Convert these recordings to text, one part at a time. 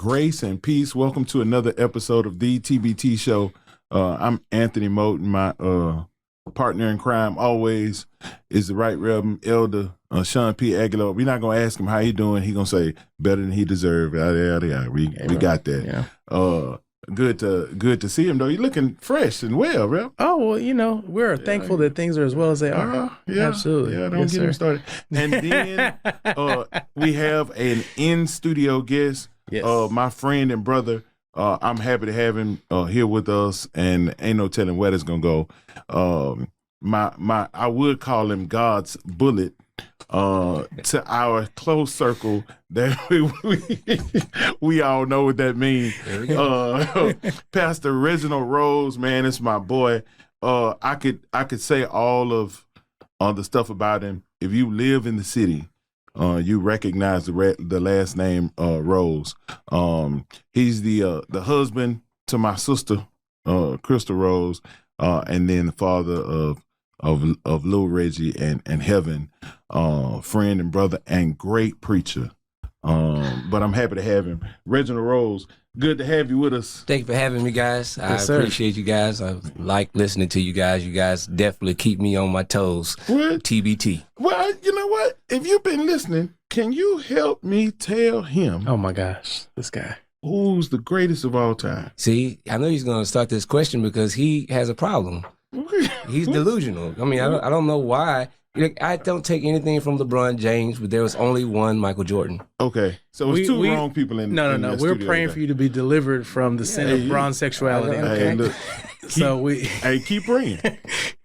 Grace and peace. Welcome to another episode of the TBT Show. I'm Anthony Moten. My partner in crime always is the Right Reverend Elder Shawn P. Aguilar. We're not going to ask him how he doing. He going to say better than he deserved. We got that. Yeah. Good to see him, though. You're looking fresh and well, Rep. Oh, well, we're thankful that things are as well as they are. Yeah, absolutely. Yeah, don't get him started. And then we have an in-studio guest, my friend and brother. I'm happy to have him here with us, and ain't no telling where that's gonna go. I would call him God's bullet to our close circle that we all know what that means. Pastor Reginald Rose, man, it's my boy. I could say all of the stuff about him. If you live in the city, you recognize the last name Rose. He's the husband to my sister, Crystal Rose, and then the father of little Reggie and Heaven, friend and brother and great preacher. But I'm happy to have him. Reginald Rose, good to have you with us. Thank you for having me, guys. Yes, I appreciate you guys. I like listening to you guys. You guys definitely keep me on my toes. What? TBT. Well, you know what? If you've been listening, can you help me tell him Oh my gosh, this guy. who's the greatest of all time? See, I know he's going to start this question because he has a problem. He's delusional. I mean, I don't know why. I don't take anything from LeBron James, but there was only one Michael Jordan. Okay, so it's two wrong people in. No. the We're studio praying today. for you to be delivered from the sin of bronze sexuality. Okay. Hey, look, So keep praying.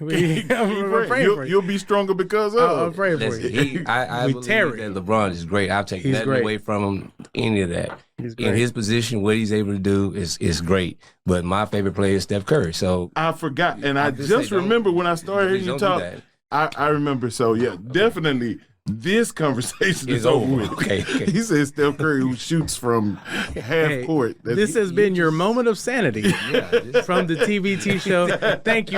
we're praying for you. You'll be stronger because of. I'm praying for Listen, you. I We believe tear it. that LeBron is great. I'll take He's nothing great. away from him, any of that. He's In great. his position, what he's able to do is great. But my favorite player is Steph Curry. So I forgot, and I I just just say don't- remember when I started hearing please you don't do talk. that. I remember. So yeah, definitely. This conversation is It's over over. with. Okay. He said Steph Curry who shoots from half court. This has been your moment of sanity yeah, from the TBT show. Thank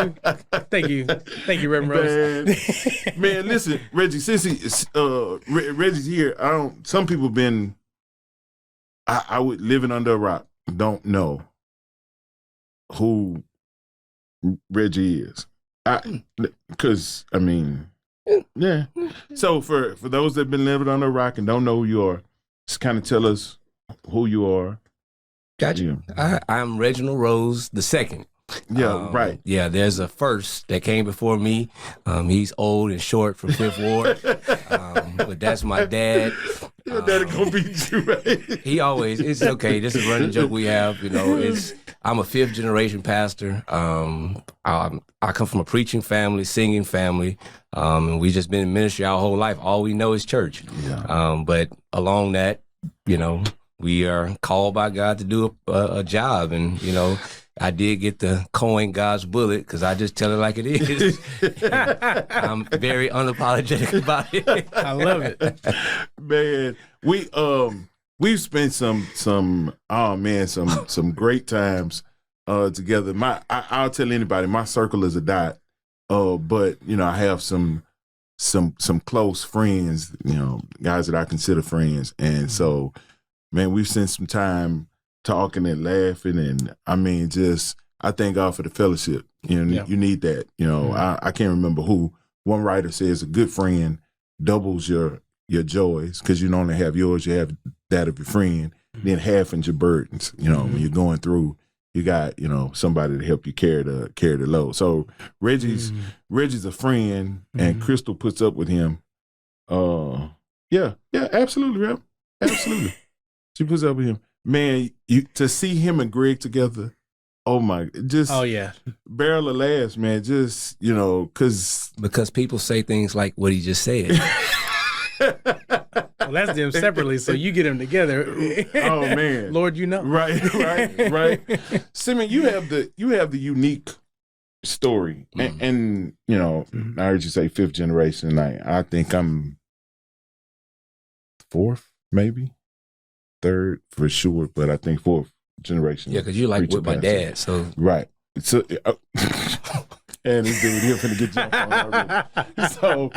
you, Reverend Rose. Man, listen, Reggie. Since Reggie's here, some people been. I would living under a rock. Don't know who Reggie is. Because I mean, yeah. So for those that've been living under a rock and don't know who you are, just kind of tell us who you are. Gotcha. I'm Reginald Rose II. Yeah, right. Yeah, there's a first that came before me. He's old and short from Fifth Ward, but that's my dad. Your daddy gonna beat you, right? He always, it's okay. This is a running joke we have. I'm a fifth generation pastor. I come from a preaching family, singing family, and we just been in ministry our whole life. All we know is church. Yeah. But along that, we are called by God to do a job, and I did get the coin God's bullet because I just tell it like it is. I'm very unapologetic about it. I love it. Man, we've spent some great times together. I'll tell anybody, my circle is a dot. But I have some close friends, guys that I consider friends. And so, man, we've spent some time talking and laughing, and I mean, I thank God for the fellowship. You need that. I can't remember who. One writer says a good friend doubles your joys because you don't only have yours, you have that of your friend. Then halving your burdens. When you're going through, you got somebody to help you carry the load. So Reggie's a friend, and Crystal puts up with him. Yeah, absolutely, Rep. Absolutely, she puts up with him. Man, to see him and Greg together, barrel of laughs, man. Because people say things like what he just said. Well, that's them separately, so you get them together. Oh man, Lord, right. Simeon, you have the unique story, and I heard you say fifth generation. I think I'm fourth, maybe third for sure, but I think fourth generation. Yeah, because you like with my dad, so right. So, and this dude here finna get jumped on already. So,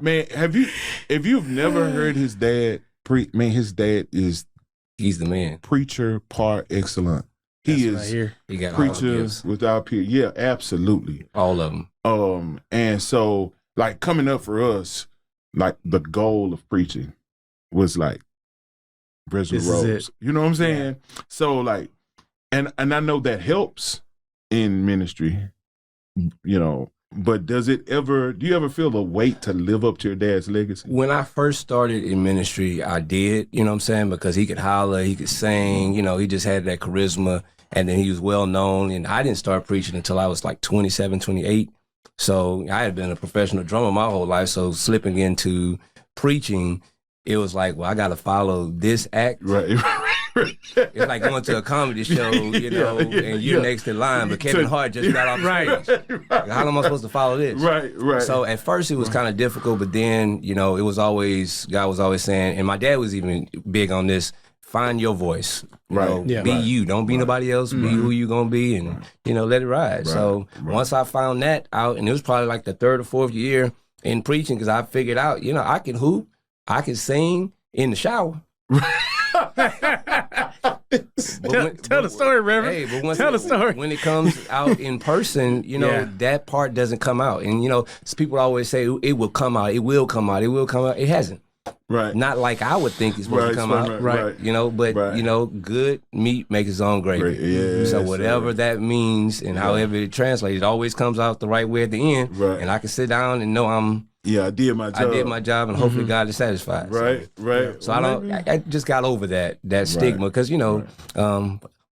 man, if you've never heard his dad his dad is He's the man. Preacher par excellence. He That's is right here. He got all the preacher gifts. without peer. Yeah, absolutely. All of them. And so like coming up for us, like the goal of preaching was like Reginald This is Rose. it. You know what I'm saying? So like, and I know that helps in ministry, you know, but do you ever feel the weight to live up to your dad's legacy? When I first started in ministry, I did, you know what I'm saying? Because he could holler, he could sing, you know, he just had that charisma, and then he was well known. And I didn't start preaching until I was like 27, 28. So I had been a professional drummer my whole life. So slipping into preaching, it was like, well, I got to follow this act. Right. It's like going to a comedy show, you know, and you're next in line, but Kevin Hart just got off the stage. How am I supposed to follow this? Right. So at first it was kind of difficult, but then, you know, God was always saying, and my dad was even big on this, find your voice. You know, be you. Don't be nobody else. Be who you going to be, and, you know, let it ride. So once I found that out, and it was probably like the third or fourth year in preaching, because I figured out, you know, I can hoop, I can sing in the shower. Tell the story, Reverend. Hey, but Tell the story. When it comes out in person, you know, that part doesn't come out. And, you know, people always say it will come out. It will come out. It will come out. It hasn't. Right. Not like I would think it's supposed to come out. Right. You know, but, you know, good meat makes its own gravy. Yeah, so whatever that means and however it translates, it always comes out the right way at the end. Right. And I can sit down and know I did my job. And hopefully God is satisfied. Right. So I just got over that stigma, because, you know,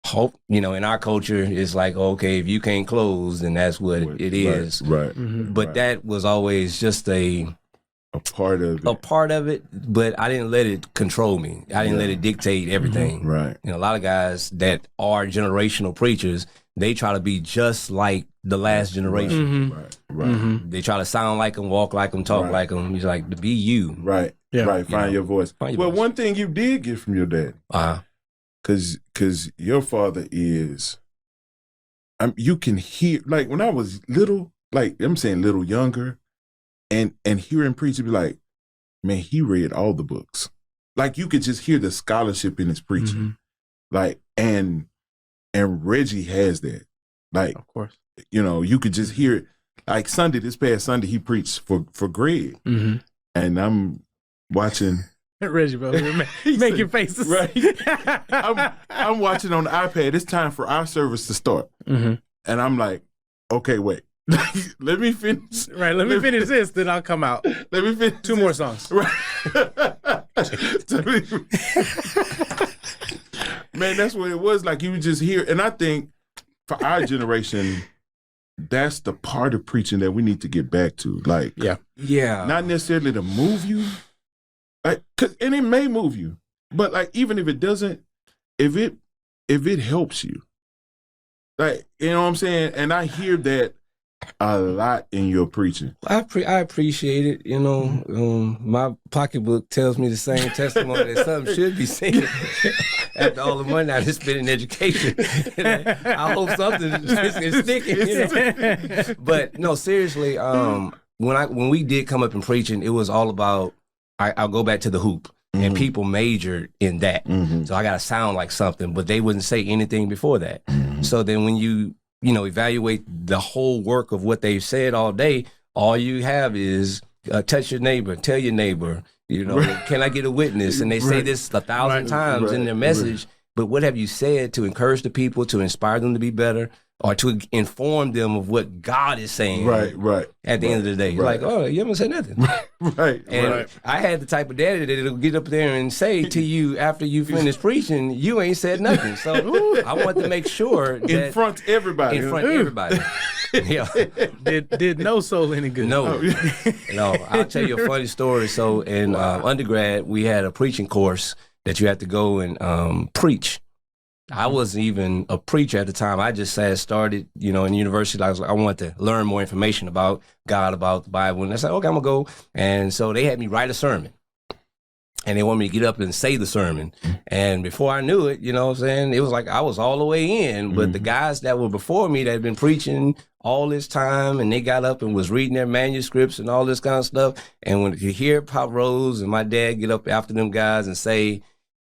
hope, you know, in our culture, it's like, okay, if you can't close, then that's what it is. Right. But that was always just a part of it. A part of it, but I didn't let it control me. I didn't let it dictate everything. Right. You know, a lot of guys that are generational preachers, they try to be just like the last generation. Right. They try to sound like them, walk like them, talk like them. He's like, to be you. Right. Find your voice. One thing you did get from your dad, because your father is, you can hear, like when I was little, like I'm saying little younger, and hearing preaching, be like, man, he read all the books. Like you could just hear the scholarship in his preaching. Like, and Reggie has that. Like, of course, you know, you could just hear it. Like this past Sunday, he preached for Greg. And I'm watching. Reggie, bro, making faces. Right. I'm watching on the iPad. It's time for our service to start. And I'm like, okay, wait. Let me finish. Right, let me finish this, then I'll come out. Let me finish. Two more songs. Right. Man, that's what it was. Like you would just hear. And I think for our generation, that's the part of preaching that we need to get back to. Like, not necessarily to move you, like, and it may move you, but like even if it doesn't, if it helps you, like, you know what I'm saying. And I hear that a lot in your preaching. I appreciate it. You know, my pocketbook tells me the same testimony that some should be saying. After all the money I just spent in education, I hope something is sticking. You know? But no, seriously, when we did come up in preaching, it was all about. I'll go back to the hoop, and people majored in that. So I got to sound like something, but they wouldn't say anything before that. So then when you evaluate the whole work of what they've said all day, all you have is touch your neighbor, tell your neighbor, can I get a witness? And they say this 1,000 times in their message, but what have you said to encourage the people, to inspire them to be better, or to inform them of what God is saying at the end of the day? Like, oh, you haven't said nothing. And I had the type of daddy that'll get up there and say to you after you finish preaching, you ain't said nothing. So I want to make sure that in front of everybody. Yeah. Did no soul any good. No. No. I'll tell you a funny story. So in undergrad, we had a preaching course that you had to go and preach. I wasn't even a preacher at the time. I just started, in university. I was like, I wanted to learn more information about God, about the Bible. And I said, okay, I'm going to go. And so they had me write a sermon. And they wanted me to get up and say the sermon. And before I knew it, you know what I'm saying, it was like I was all the way in. But the guys that were before me that had been preaching all this time, and they got up and was reading their manuscripts and all this kind of stuff. And when you hear Pop Rose and my dad get up after them guys and say,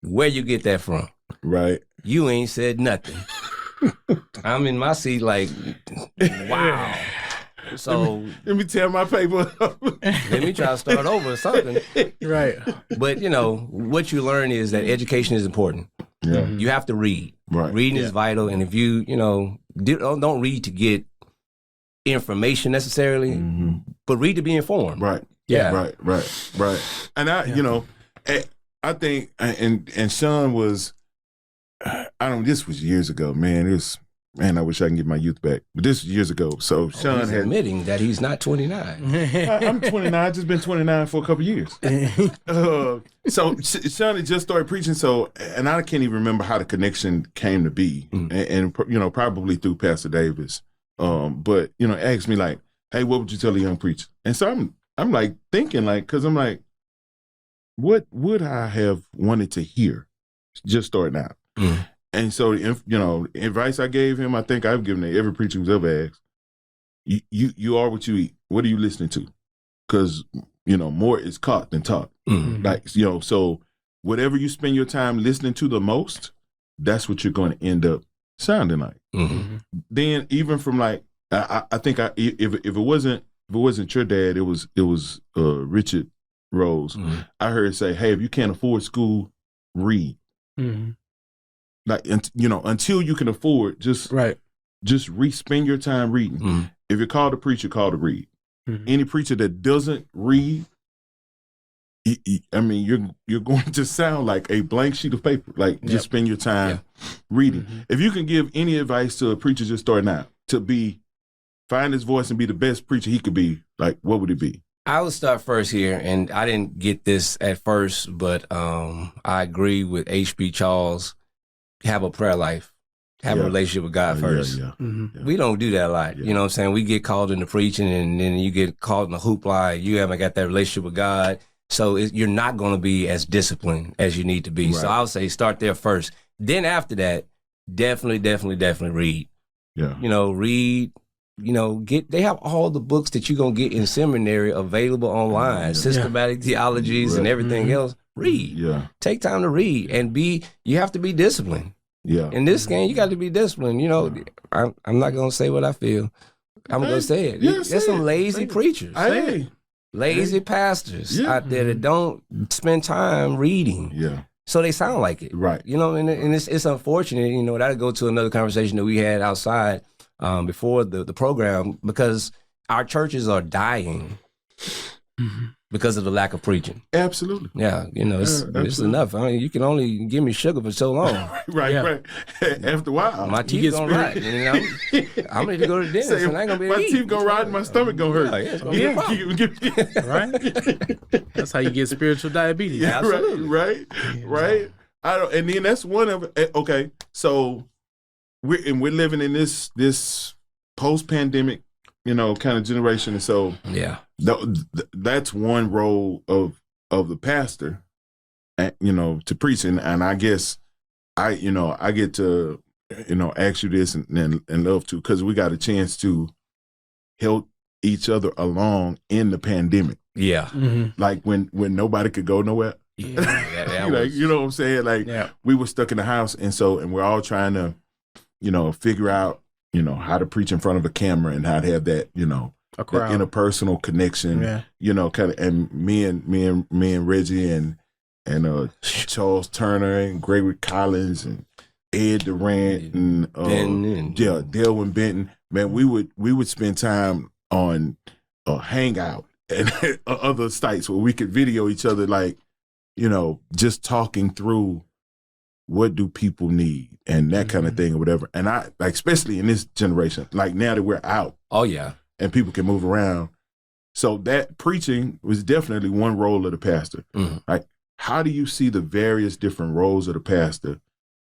Where you get that from? Right. You ain't said nothing. I'm in my seat like, wow. So let me tear my paper up. Let me try to start over or something. Right. But what you learn is that education is important. Yeah. You have to read. Right. Reading is vital. And if you don't read to get information necessarily, but read to be informed. Right. Yeah. Right. And I think, and Shawn was, this was years ago, man. I wish I can get my youth back. But this was years ago. So Shawn he's admitting that he's not 29. I'm 29. I've just been 29 for a couple years. So Shawn had just started preaching. So, and I can't even remember how the connection came to be. And probably through Pastor Davis. But, asked me like, hey, what would you tell a young preacher? And so I'm like thinking like, cause I'm like, what would I have wanted to hear just starting out? And so, advice I gave him, I think I've given to every preacher who's ever asked, you are what you eat. What are you listening to? Because, more is caught than taught. Like, so whatever you spend your time listening to the most, that's what you're going to end up sounding like. Then even from like, I think if it wasn't your dad, it was Richard Rose. I heard say, hey, if you can't afford school, read. Like, until you can afford, just spend your time reading. If you're called to preach, you're called to read. Any preacher that doesn't read, you're going to sound like a blank sheet of paper. Like, just spend your time reading. If you can give any advice to a preacher just starting out to find his voice and be the best preacher he could be, like, what would it be? I would start first here, and I didn't get this at first, but I agree with H.B. Charles. Have a prayer life. Have a relationship with God first. We don't do that a lot. You know what I'm saying? We get called into preaching, and then you get called in the hoopla. You haven't got that relationship with God. So you're not going to be as disciplined as you need to be. Right. So I would say start there first. Then after that, definitely read. Yeah. Read. They have all the books that you're going to get in seminary available online, systematic theologies and everything else. Read. Yeah. Take time to read and you have to be disciplined. Yeah. In this game, you got to be disciplined. I'm not going to say what I feel. I'm going to say it. There's some lazy preachers. Lazy pastors out there that don't spend time reading. Yeah. So they sound like it. Right. And it's unfortunate, that'll go to another conversation that we had outside before the program, because our churches are dying because of the lack of preaching. Absolutely. Yeah, it's enough. You can only give me sugar for so long. Right. After a while, my teeth gonna rot. I'm ready to go to the dentist, and I ain't gonna be able to eat. My teeth gonna rot, and my stomach gonna hurt. Right. That's how you get spiritual diabetes. Yeah, absolutely. Right. And then that's one of it. Okay, so we're living in this post-pandemic, kind of generation, and so that's one role of the pastor, to preach, and I guess I get to ask you this and love to, because we got a chance to help each other along in the pandemic. Yeah, like when nobody could go nowhere. Yeah, you know what I'm saying? Like we were stuck in the house, and we're all trying to figure out how to preach in front of a camera and how to have that, the interpersonal connection, kind of, and me and Reggie and Charles Turner and Gregory Collins and Ed Durant and Delwyn Benton. Man, we would spend time on Hangout and other sites where we could video each other, like, just talking through what do people need and that kind of thing or whatever. And I, like, especially in this generation, like now that we're out. Oh, yeah. And people can move around. So that preaching was definitely one role of the pastor. Like, how do you see the various different roles of the pastor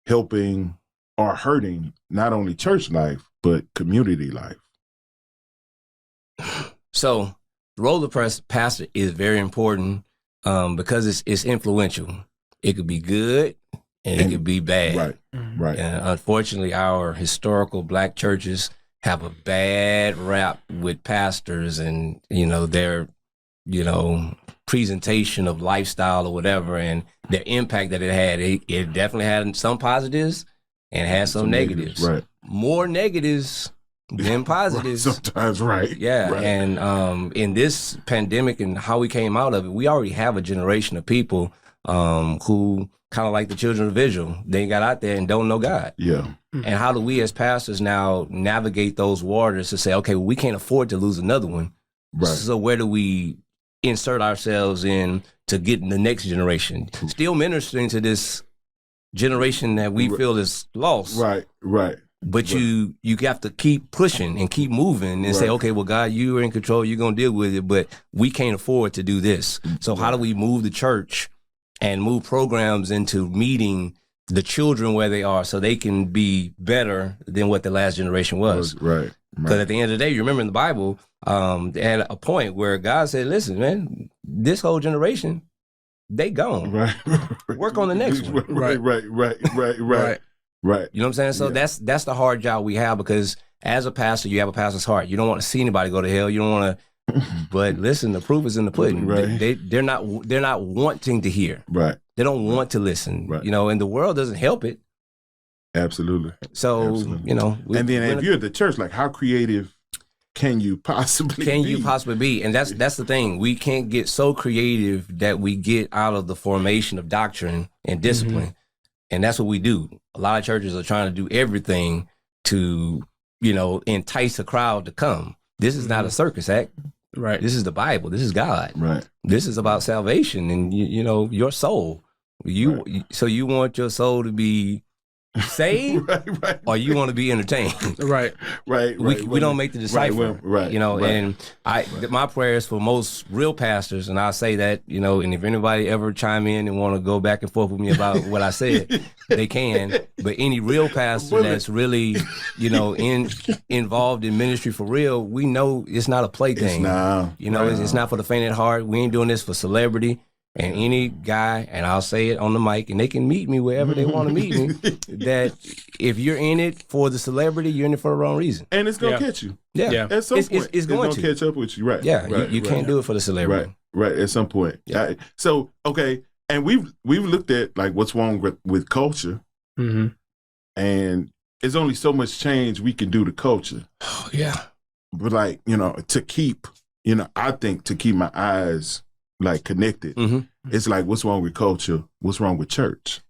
helping or hurting not only church life, but community life? So the role of the pastor is very important because it's influential. It could be good and it could be bad. Right. And unfortunately, our historical Black churches have a bad rap with pastors, and they're presentation of lifestyle or whatever, and the impact that it had. It definitely had some positives and had some negatives. Right. More negatives than positives. Right. Sometimes, right. Yeah. Right. And in this pandemic and how we came out of it, we already have a generation of people who kind of like the children of Israel. They got out there and don't know God. Yeah. And how do we as pastors now navigate those waters to say, okay, well, we can't afford to lose another one. Right. So where do we insert ourselves in to get the next generation? Still ministering to this generation that we feel is lost. Right. But you have to keep pushing and keep moving and say, okay, well, God, you are in control. You're going to deal with it, but we can't afford to do this. So how do we move the church and move programs into meeting the children where they are so they can be better than what the last generation was? Right. Because at the end of the day, you remember in the Bible, they had a point where God said, listen, man, this whole generation, they gone. Right. Work on the next one. Right. You know what I'm saying? So that's the hard job we have, because as a pastor, you have a pastor's heart. You don't want to see anybody go to hell. You don't want to, but listen, the proof is in the pudding. Right. They're not wanting to hear. Right. They don't want to listen. Right. And the world doesn't help it. Absolutely. So, Absolutely. And then if you're at the church, like, how creative can you possibly be? And that's the thing. We can't get so creative that we get out of the formation of doctrine and discipline. Mm-hmm. And that's what we do. A lot of churches are trying to do everything to, entice a crowd to come. This is not a circus act. Right. This is the Bible. This is God. Right. This is about salvation and, your soul. So you want your soul to be saved, right. or you want to be entertained? Right. We don't make the decipher. Right. And my prayers for most real pastors, and I'll say that, and if anybody ever chime in and want to go back and forth with me about what I said, they can. But any real pastor that's really, involved in ministry for real, we know it's not a plaything. It's not for the faint at heart. We ain't doing this for celebrity. And any guy, and I'll say it on the mic, and they can meet me wherever they want to meet me, that if you're in it for the celebrity, you're in it for the wrong reason. And it's going to catch you. Yeah. At some point, it's going to catch up with you. Right. Yeah. You can't do it for the celebrity. Right. At some point. Yeah. So, okay. And we've looked at, like, what's wrong with culture. Mm-hmm. And there's only so much change we can do to culture. Oh, yeah. But, like, to keep, I think to keep my eyes, like, connected. Mm-hmm. It's like, what's wrong with culture? What's wrong with church?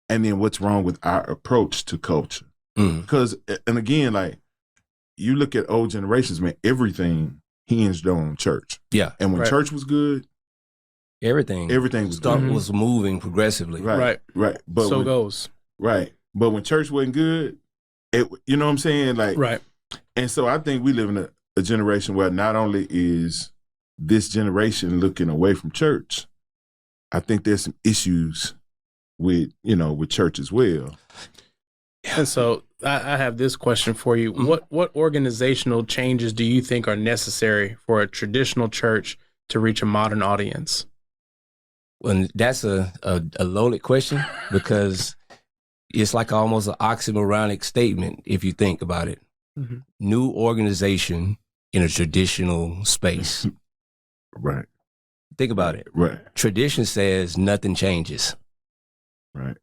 And then what's wrong with our approach to culture? Because, and again, like, you look at old generations, man, everything hinged on church. Yeah. And when church was good, everything was moving progressively. Right. But so goes. Right. But when church wasn't good, you know what I'm saying? Like, right. And so I think we live in a generation where not only is this generation looking away from church, I think there's some issues with church as well. And so I have this question for you. Mm-hmm. What organizational changes do you think are necessary for a traditional church to reach a modern audience? Well, that's a loaded question, because it's like almost an oxymoronic statement if you think about it. Mm-hmm. New organization in a traditional space. Right. Think about it. Right. Tradition says nothing changes. Right.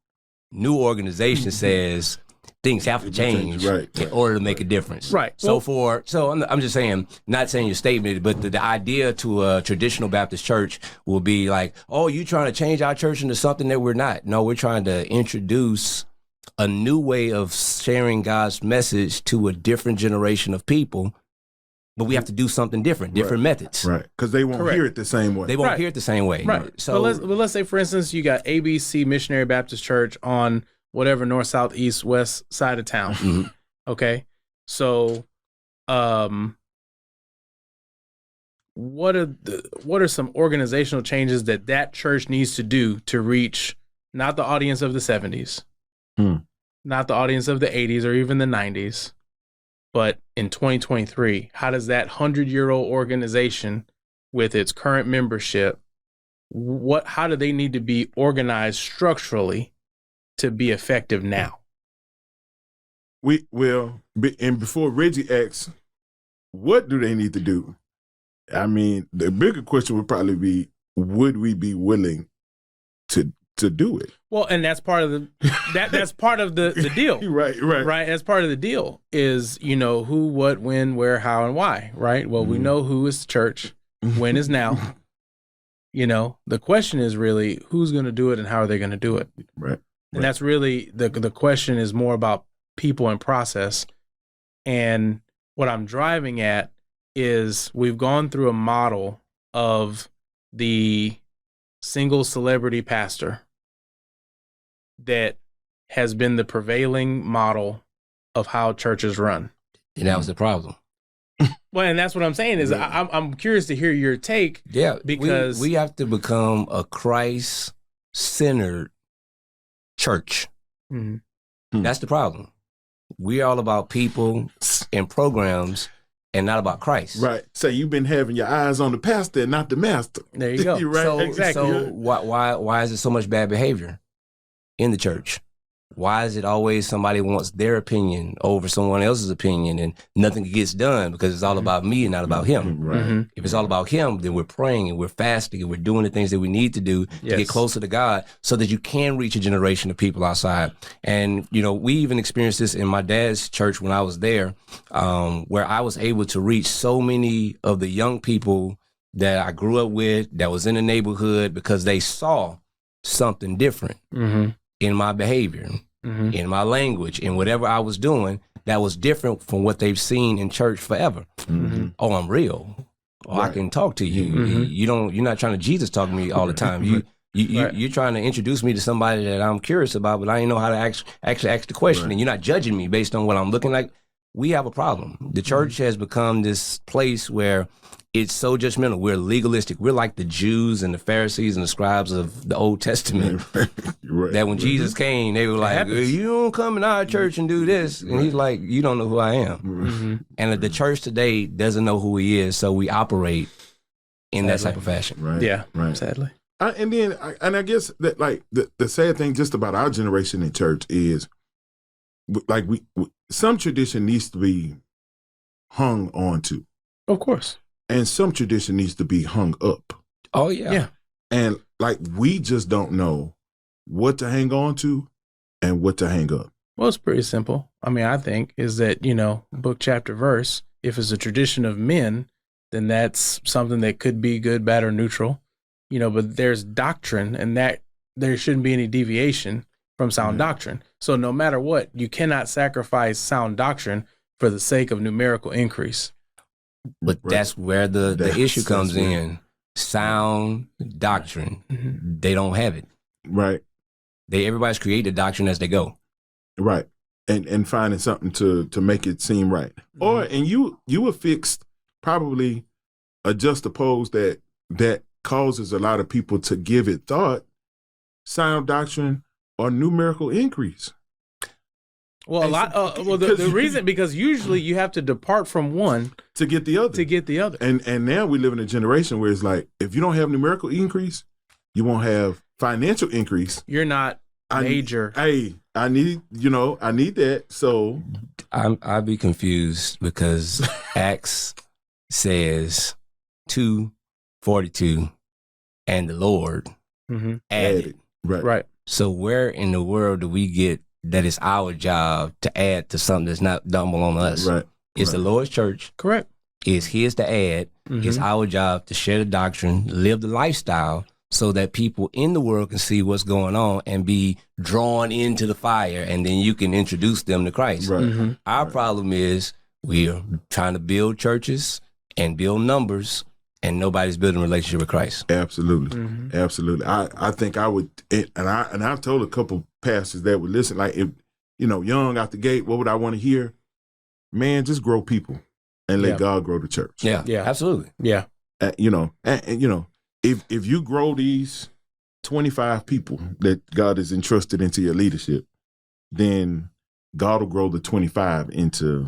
New organization says things have to change in order to make a difference. Right. So I'm just saying, not saying your statement, but the idea to a traditional Baptist church will be like, oh, you trying to change our church into something that we're not. No, we're trying to introduce a new way of sharing God's message to a different generation of people. But we have to do something different methods. Right, because they won't hear it the same way. They won't hear it the same way. Right. So let's say, for instance, you got ABC Missionary Baptist Church on whatever north, south, east, west side of town. Mm-hmm. Okay. So what are some organizational changes that church needs to do to reach not the audience of the 70s, not the audience of the 80s or even the 90s, but in 2023, how does that 100-year-old organization with its current membership, how do they need to be organized structurally to be effective now? And before Reggie asks, what do they need to do? I mean, the bigger question would probably be, would we be willing to do it? Well, and that's part of the that's part of the deal. Right. That's part of the deal is, who, what, when, where, how, and why, right? Well, we know who is the church, when is now. The question is really who's going to do it and how are they going to do it? Right. And that's really the question is more about people and process. And what I'm driving at is we've gone through a model of the single celebrity pastor that has been the prevailing model of how churches run. And that was the problem. Well, and that's what I'm saying is I'm curious to hear your take. Yeah, because we have to become a Christ-centered church. Mm-hmm. That's the problem. We're all about people and programs and not about Christ. Right. So you've been having your eyes on the pastor and not the master. There you go. Right. So, Exactly. So why is there so much bad behavior in the church? Why is it always somebody wants their opinion over someone else's opinion and nothing gets done because it's all about me and not about him? Right. Mm-hmm. If it's all about him, then we're praying and we're fasting and we're doing the things that we need to do to get closer to God so that you can reach a generation of people outside. And, we even experienced this in my dad's church when I was there, where I was able to reach so many of the young people that I grew up with, that was in the neighborhood, because they saw something different in my behavior, in my language, in whatever I was doing that was different from what they've seen in church forever. Oh, I'm real. Oh, I can talk to you. You're not trying to Jesus talk to me all the time. You're trying to introduce me to somebody that I'm curious about, but I didn't know how to actually ask the question. And you're not judging me based on what I'm looking like. We have a problem. The church has become this place where it's so judgmental. We're legalistic. We're like the Jews and the Pharisees and the scribes of the Old Testament. Right. That when Jesus came, they were like, you don't come in our church and do this. And he's like, you don't know who I am. And the church today doesn't know who he is, so we operate in that type of fashion. Right. Yeah, right. Sadly. I guess that the sad thing just about our generation in church is some tradition needs to be hung on to. Of course. And some tradition needs to be hung up. Oh, yeah. Yeah. And we just don't know what to hang on to and what to hang up. Well, it's pretty simple. I mean, I think is that, book, chapter, verse, if it's a tradition of men, then that's something that could be good, bad, or neutral, but there's doctrine and that there shouldn't be any deviation from sound doctrine. So no matter what, you cannot sacrifice sound doctrine for the sake of numerical increase. But that's where the issue comes in. Sound doctrine. They don't have it. Right. Everybody's created doctrine as they go. Right. And finding something to make it seem right. And you were fixed probably a juxtapose that causes a lot of people to give it thought, sound doctrine or numerical increase. Well, the reason, because usually you have to depart from one to get the other. And now we live in a generation where it's like, if you don't have numerical increase, you won't have financial increase. You're not major. I need that. So I'd be confused because Acts says 2:42 and the Lord added. Right. So where in the world do we get that it's our job to add to something that's not don't belong to us? Right. It's the Lord's church. Correct. It's his to add. It's our job to share the doctrine, live the lifestyle so that people in the world can see what's going on and be drawn into the fire, and then you can introduce them to Christ. Right. Our problem is we are trying to build churches and build numbers, and nobody's building a relationship with Christ. Absolutely. Absolutely. I think I would, and I've told a couple pastors that would listen, like, if, young out the gate, what would I want to hear? Man, just grow people and let God grow the church. Yeah, absolutely. Yeah. If you grow these 25 people that God has entrusted into your leadership, then God will grow the 25 into,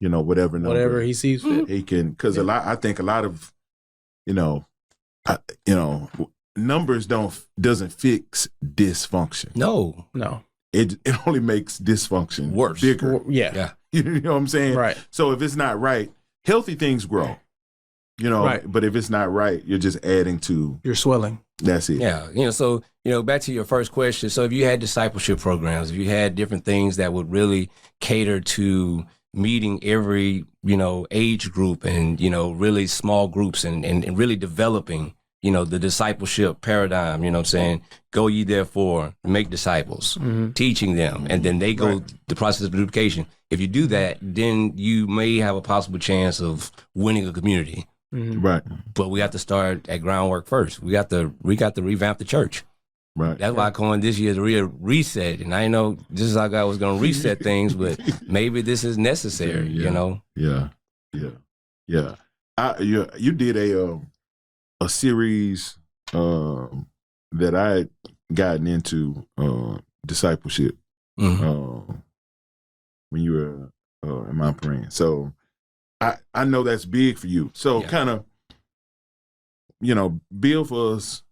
whatever number. Whatever he sees fit. He can, because I think a lot of, numbers doesn't fix dysfunction. No. It only makes dysfunction worse, bigger. Yeah. You know what I'm saying? Right. So if it's not right, healthy things grow. You know, Right. but if it's not right, you're just adding to. You're swelling. That's it. Yeah, so back to your first question. So if you had discipleship programs, if you had different things that would really cater to meeting every age group and really small groups and really developing the discipleship paradigm. You know what I'm saying? Go ye therefore, make disciples, teaching them, and then they go the process of duplication. If you do that, then you may have a possible chance of winning a community. Right. But we have to start at groundwork first. We got to revamp the church. Right. That's why I coined this year's reset. And I know this is how God was going to reset things, but maybe this is necessary. Yeah. You did a series that I had gotten into discipleship when you were in my praying. So I know that's big for you. So kind of, build for us,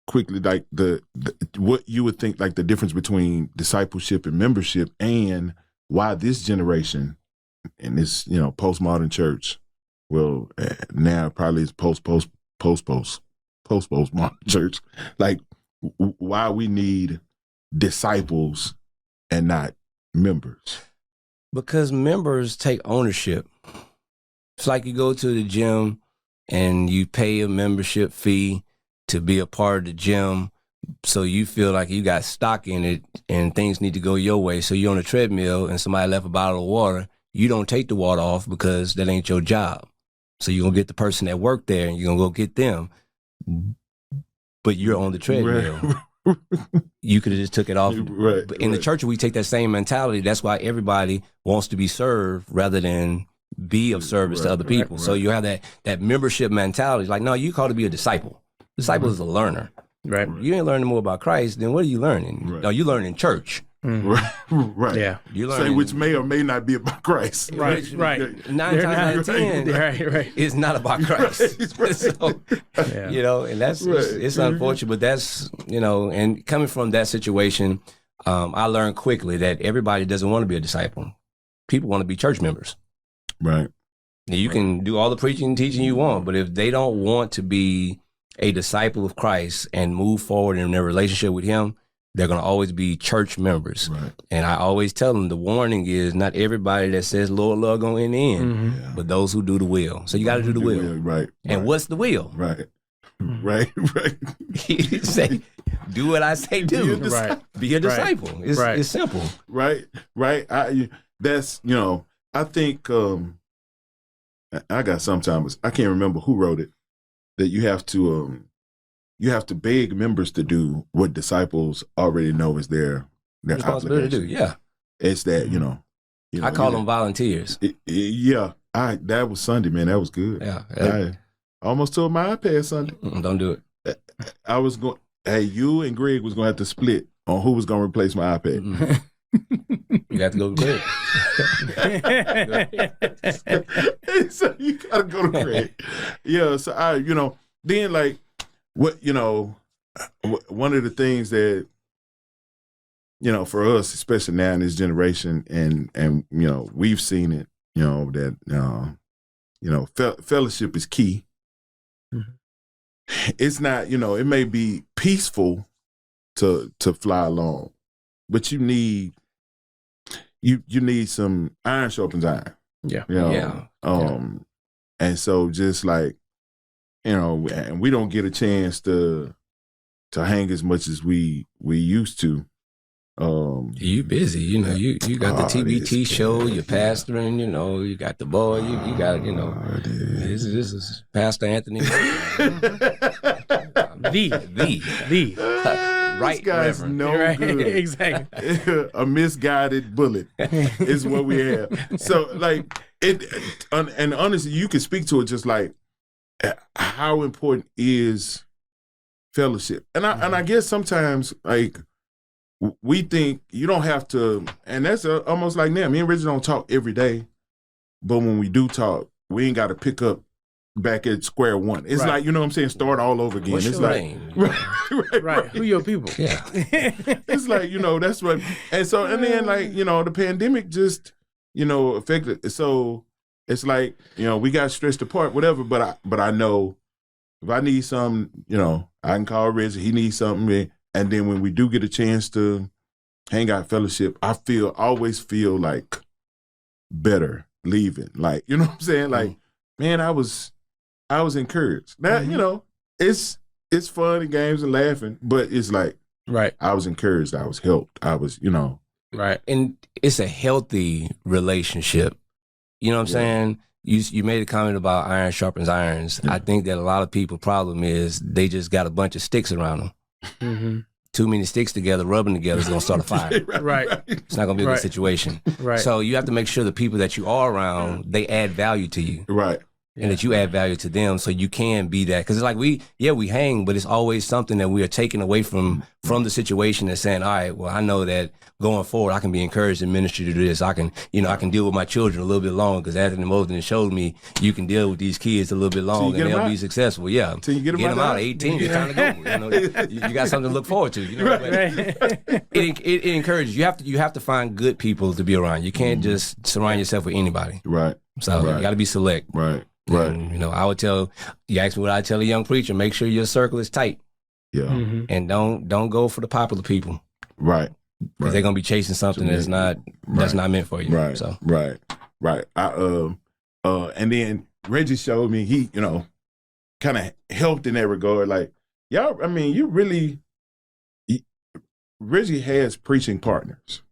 quickly, like the what you would think, like the difference between discipleship and membership, and why this generation in this, postmodern church, well, now probably it's postmodern church, like why we need disciples and not members. Because members take ownership. It's like you go to the gym and you pay a membership fee to be a part of the gym, so you feel like you got stock in it and things need to go your way. So you're on a treadmill and somebody left a bottle of water. You don't take the water off because that ain't your job. So you're going to get the person that worked there and you're going to go get them. But you're on the treadmill. Right. You could have just took it off. Right, But in the church, we take that same mentality. That's why everybody wants to be served rather than be of service to other people. So you have that membership mentality. Like, no, you called to be a disciple. Disciple is a learner. Right. You ain't learning more about Christ, then what are you learning? Right. No, you learn in church. Right. Yeah. You Say learn which may or may not be about Christ. Right. 9 times out of 10, Right. it's not about Christ. Right. So, and that's it's unfortunate, but that's and coming from that situation, I learned quickly that everybody doesn't want to be a disciple. People want to be church members. Right. Now, you can do all the preaching and teaching you want, but if they don't want to be a disciple of Christ and move forward in their relationship with Him, they're going to always be church members. Right. And I always tell them the warning is not everybody that says Lord, Lord, going in the end, but those who do the will. So you got to do the will. Right. And what's the will? Right. Right. He say, do what I say do. Be a disciple. It's simple. Right. That's, I think I got sometimes, I can't remember who wrote it, that you have to beg members to do what disciples already know is their responsibility to do. Yeah. It's that, I call them volunteers. That was Sunday, man. That was good. Yeah. I almost told my iPad Sunday. Don't do it. I was going, you and Greg was going to have to split on who was going to replace my iPad. You got to go to Greg. So you got to go to Greg. Yeah. So then like, what, one of the things that, for us, especially now in this generation, and we've seen it, that, fellowship is key. It's not, it may be peaceful to fly along, but you need some iron sharpens iron. Yeah. And so just like, and we don't get a chance to hang as much as we used to. You busy, you got the TBT show, you're pastoring, you got the boy, you got, this is Pastor Anthony. The right, this guy's Reverend. No good. Exactly. A misguided bullet is what we have. So like and honestly, you can speak to it just like how important is fellowship. And I guess sometimes like we think you don't have to, and that's almost like now. Me and Reggie don't talk every day, but when we do talk, we ain't got to pick up back at square one. It's like, what I'm saying, start all over again. What's it's your like name? Right. Who your people? Yeah. It's like, that's what, and so, and then like, the pandemic just, affected. So it's like, we got stretched apart, whatever. But I know if I need something, I can call Reggie. He needs something, and then when we do get a chance to hang out, fellowship, I always feel like better leaving. Like, you know what I'm saying? Like, man, I was encouraged. Now, it's fun and games and laughing, but it's like, right. I was encouraged. I was helped. I was, right. And it's a healthy relationship. You know what I'm saying? You made a comment about iron sharpens irons. I think that a lot of people's problem is they just got a bunch of sticks around them. Mm-hmm. Too many sticks together, rubbing together is going to start a fire. Right. It's not going to be a good situation. Right. So you have to make sure the people that you are around, they add value to you. Right. And that you add value to them so you can be that. Because it's like we hang, but it's always something that we are taking away from the situation and saying, all right, well, I know that going forward, I can be encouraged in ministry to do this. I can deal with my children a little bit longer because Anthony Moten showed me you can deal with these kids a little bit longer and they'll be successful. Yeah. Till you get them out at 18, it's time to go. You got something to look forward to. It encourages. You have to find good people to be around. You can't just surround yourself with anybody. Right. So you got to be select. Right. Right. And, I would you ask me what I tell a young preacher, make sure your circle is tight. Yeah. Mm-hmm. And don't go for the popular people. Right. Because they're gonna be chasing something that's not meant for you. Right. So right. I and then Reggie showed me he, kind of helped in that regard. Like, y'all, I mean, Reggie has preaching partners.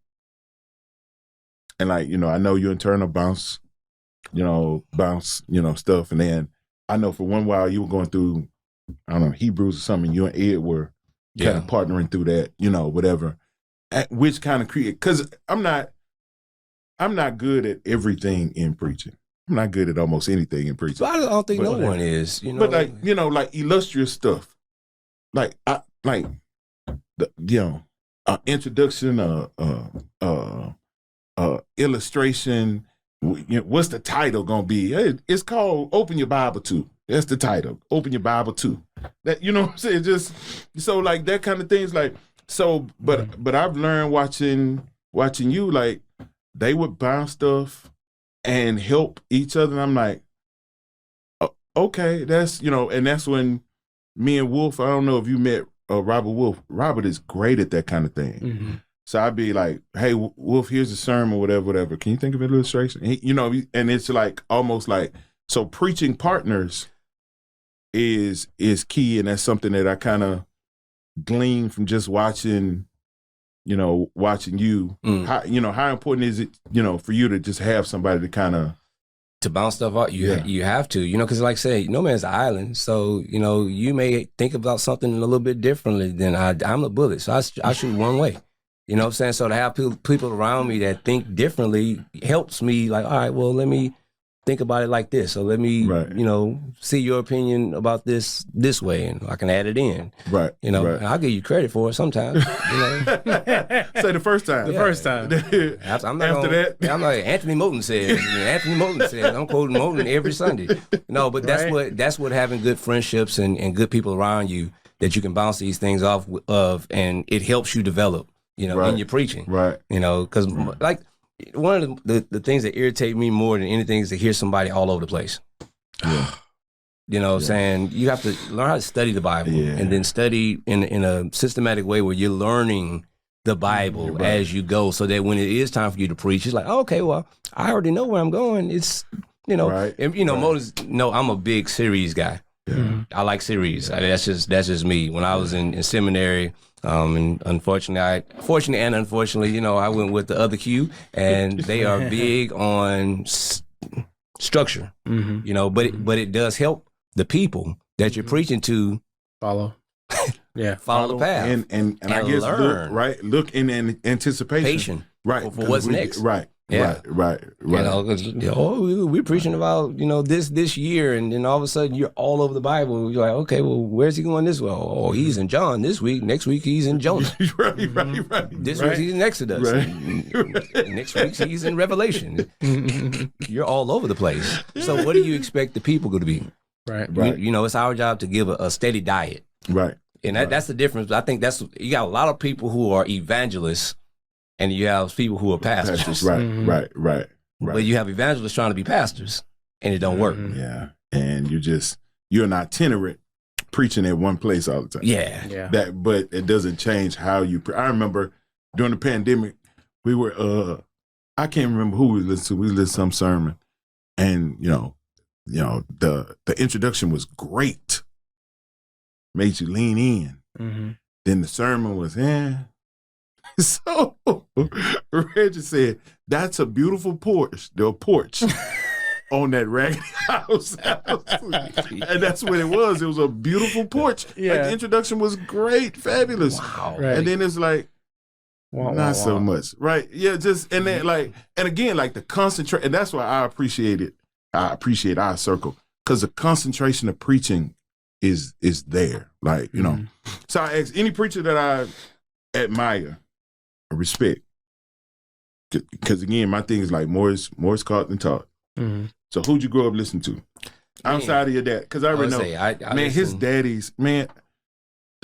And like, I know you internal bounce stuff. And then I know for one while you were going through, I don't know, Hebrews or something, you and Ed were kind of partnering through that, whatever. Which kind of create, because I'm not good at everything in preaching. I'm not good at almost anything in preaching. But I don't think no one is, But like illustrious stuff. Like introduction, illustration. What's the title gonna be? It's called "Open Your Bible 2." That's the title. Open Your Bible 2. That what I'm saying. Just so like that kind of things. Like so, but I've learned watching you. Like they would bounce stuff and help each other. And I'm like, okay, that's and that's when me and Wolf. I don't know if you met Robert Wolf. Robert is great at that kind of thing. Mm-hmm. So I'd be like, hey, Wolf, here's a sermon, whatever. Can you think of an illustration? And it's like almost like, so preaching partners is key. And that's something that I kind of glean from just watching you. How important is it, for you to just have somebody to kind of, to bounce stuff out, you have to, because like I say, no man's an island. So, you may think about something a little bit differently than I'm a bullet. So I shoot one way. You know what I'm saying? So to have people around me that think differently helps me like, all right, well, let me think about it like this. So let me, see your opinion about this way, and I can add it in. Right. And I'll give you credit for it sometimes. Say the first time. First time. I'm like Anthony Moten said. Anthony Moten said. I'm quoting Moten every Sunday. No, but that's what having good friendships and good people around you that you can bounce these things off of, and it helps you develop. In your preaching. Right. Because like one of the things that irritate me more than anything is to hear somebody all over the place. Yeah. Saying you have to learn how to study the Bible and then study in a systematic way where you're learning the Bible as you go, so that when it is time for you to preach, it's like, oh, okay, well, I already know where I'm going. It's, and Moses, I'm a big series guy. Yeah. I like series. That's just me. When I was in seminary, and fortunately and unfortunately, I went with the other Q, and they are big on structure. Mm-hmm. But it does help the people that you're preaching to follow the path and I guess learn. Look in anticipation, for what's next. Right. Right. We're preaching about this year, and then all of a sudden you're all over the Bible. You're like, okay, well, where's he going this way? Oh, he's in John this week. Next week he's in Jonah. right. This week he's in Exodus. Right. Next week he's in Revelation. You're all over the place. So what do you expect the people to be? Right. It's our job to give a steady diet. Right. And that's the difference. I think you got a lot of people who are evangelists, and you have people who are pastors. Right. Right. But you have evangelists trying to be pastors, and it don't work. Yeah, and you're not itinerant preaching at one place all the time. Yeah. But it doesn't change how you. I remember during the pandemic, we were. I can't remember who we listened to. We listened to some sermon, and the introduction was great, made you lean in. Mm-hmm. Then the sermon was, So Reggie said, "That's a beautiful porch. The porch." On that raggedy house. And that's what it was. It was a beautiful porch. Yeah. Like, the introduction was great, fabulous. Wow. Right. And then it's like, not so much. Right. Yeah, and then and again, like the concentration, and that's why I appreciate it. I appreciate our circle. Because the concentration of preaching is there. Like, So I ask any preacher that I admire or respect. Because again, my thing is like more is caught than taught. Mm-hmm. So who'd you grow up listening to? Outside of your dad? Because I already know. His daddy's,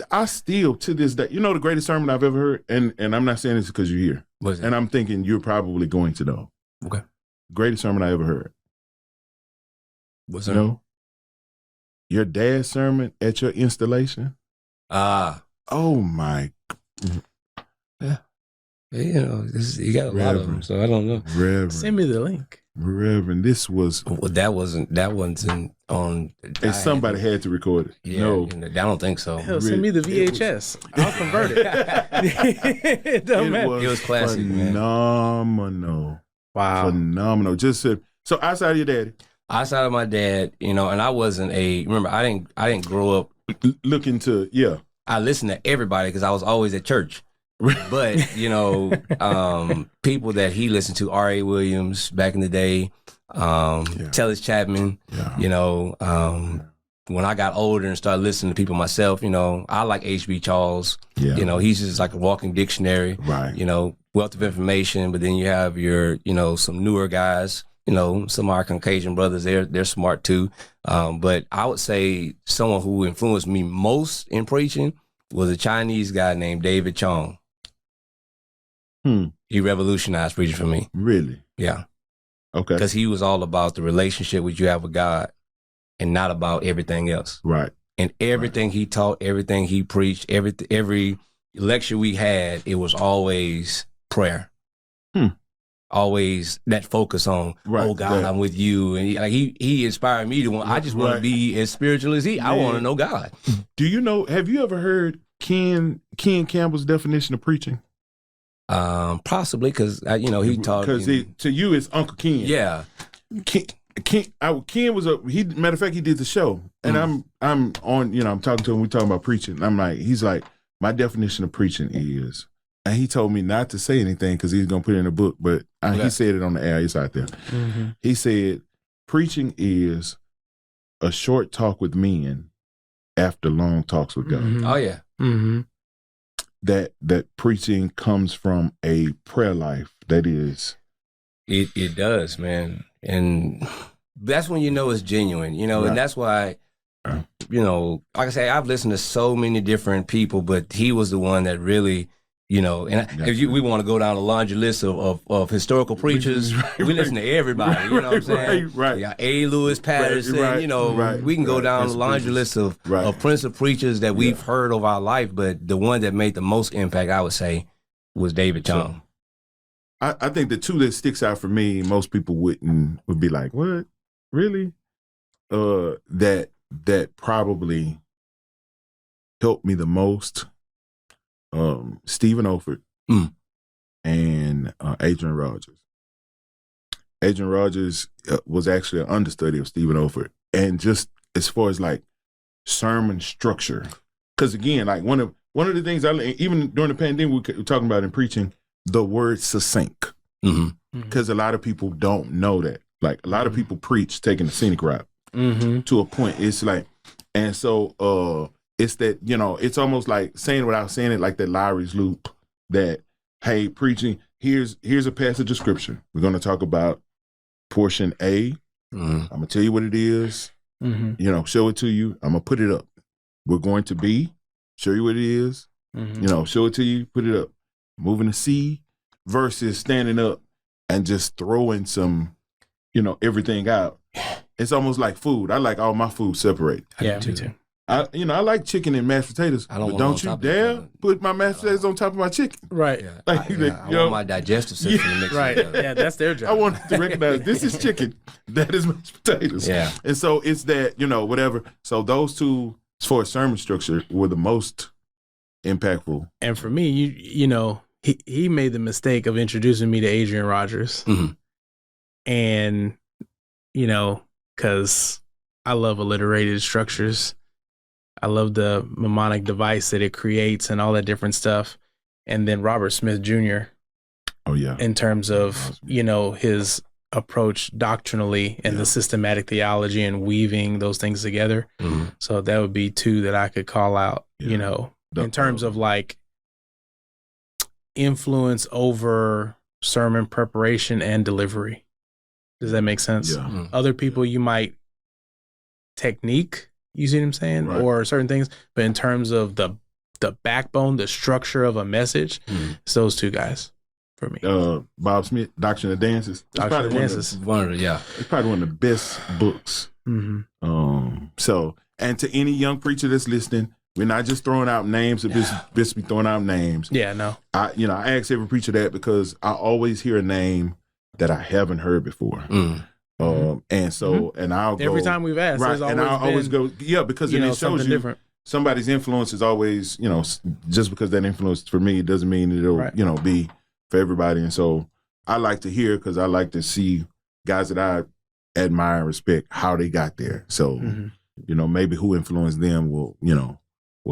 I still, to this day, the greatest sermon I've ever heard, and I'm not saying this because you're here. What's it? And I'm thinking you're probably going to know. Okay. Greatest sermon I ever heard. What's that? Your dad's sermon at your installation? Ah. Oh, my. Yeah. You got a lot of them, so I don't know. Reverend. Send me the link. Reverend, this was. Well, that wasn't on. And somebody had to record it. Yeah, no. I don't think so. Hell, send me the VHS. I'll convert it. It don't matter. It was classic, phenomenal. Wow. Phenomenal. Just so outside of your daddy. Outside of my dad, and I wasn't remember, I didn't grow up looking to, I listened to everybody because I was always at church. But, people that he listened to, R.A. Williams back in the day, Tellis Chapman, when I got older and started listening to people myself, I like H.B. Charles. Yeah. He's just like a walking dictionary. Right. Wealth of information, but then you have your, some newer guys, some of our Caucasian brothers, they're smart too. But I would say someone who influenced me most in preaching was a Chinese guy named David Chong. He revolutionized preaching for me. Really? Yeah. Okay. Because he was all about the relationship which you have with God and not about everything else. Right. And everything he taught, everything he preached, every lecture we had, it was always prayer. Always that focus on, oh God, I'm with you. And he inspired me to I just want to be as spiritual as he. I want to know God. Do you know, have you ever heard Ken Campbell's definition of preaching? Possibly, because he taught. Because to you it's Uncle Ken. Yeah. Ken was matter of fact, he did the show, and I'm on. I'm talking to him. We talking about preaching. And I'm like, he's like, my definition of preaching is, and he told me not to say anything because he's gonna put it in a book, but he said it on the air. It's out there. Mm-hmm. He said, preaching is a short talk with men after long talks with God. Mm-hmm. Oh yeah. Mm-hmm. That preaching comes from a prayer life that is. It does, man. And that's when it's genuine, and that's why, like I say, I've listened to so many different people, but he was the one that really, we want to go down a laundry list of historical preachers, we listen to everybody, you know what I'm saying? Right. Yeah, A. Lewis Patterson, we can go down a laundry list of Prince of preachers that we've heard over our life, but the one that made the most impact, I would say, was David Chong. I think the two that sticks out for me, most people would be like, what? Really? That probably helped me the most. Stephen Olford and Adrian Rogers. Adrian Rogers was actually an understudy of Stephen Olford. And just as far as like sermon structure, because again, like one of the things even during the pandemic, we were talking about in preaching, the word succinct, because a lot of people don't know that. Like a lot of people preach taking the scenic route to a point. It's like, and so it's that it's almost like saying without saying it, like that Lowry's loop. That hey, preaching here's a passage of scripture. We're going to talk about portion A. I'm gonna tell you what it is. Show it to you. I'm gonna put it up. We're going to B. Show you what it is. Show it to you. Put it up. Moving to C versus standing up and just throwing some, everything out. It's almost like food. I like all my food separated. Yeah, me too. I like chicken and mashed potatoes, but don't you dare put my mashed potatoes on top of my chicken. Right. Yeah. I want my digestive system to mix right. together. Yeah, that's their job. I want to recognize this is chicken, that is mashed potatoes. Yeah. And so it's that, whatever. So those two, as far as sermon structure, were the most impactful. And for me, he made the mistake of introducing me to Adrian Rogers. Mhm. And, because I love alliterated structures. I love the mnemonic device that it creates and all that different stuff. And then Robert Smith Jr. Oh, yeah. In terms of, his approach doctrinally and the systematic theology and weaving those things together. Mm-hmm. So that would be two that I could call out, in terms of like influence over sermon preparation and delivery. Does that make sense? Yeah. Mm-hmm. Other people you might technique, you see what I'm saying? Right. Or certain things, but in terms of the backbone, the structure of a message, it's those two guys for me. Bob Smith, Doctrine of Dances. Doctrine of Dances. It's probably one of the best books. Mm-hmm. So, and to any young preacher that's listening, we're not just throwing out names, just be throwing out names. Yeah, no. I ask every preacher that because I always hear a name that I haven't heard before. And so, and I'll go. Every time we've asked, right, and I'll always go, because it shows you different. Somebody's influence is always, just because that influence for me doesn't mean it'll, be for everybody. And so I like to hear, because I like to see guys that I admire and respect, how they got there. So, maybe who influenced them will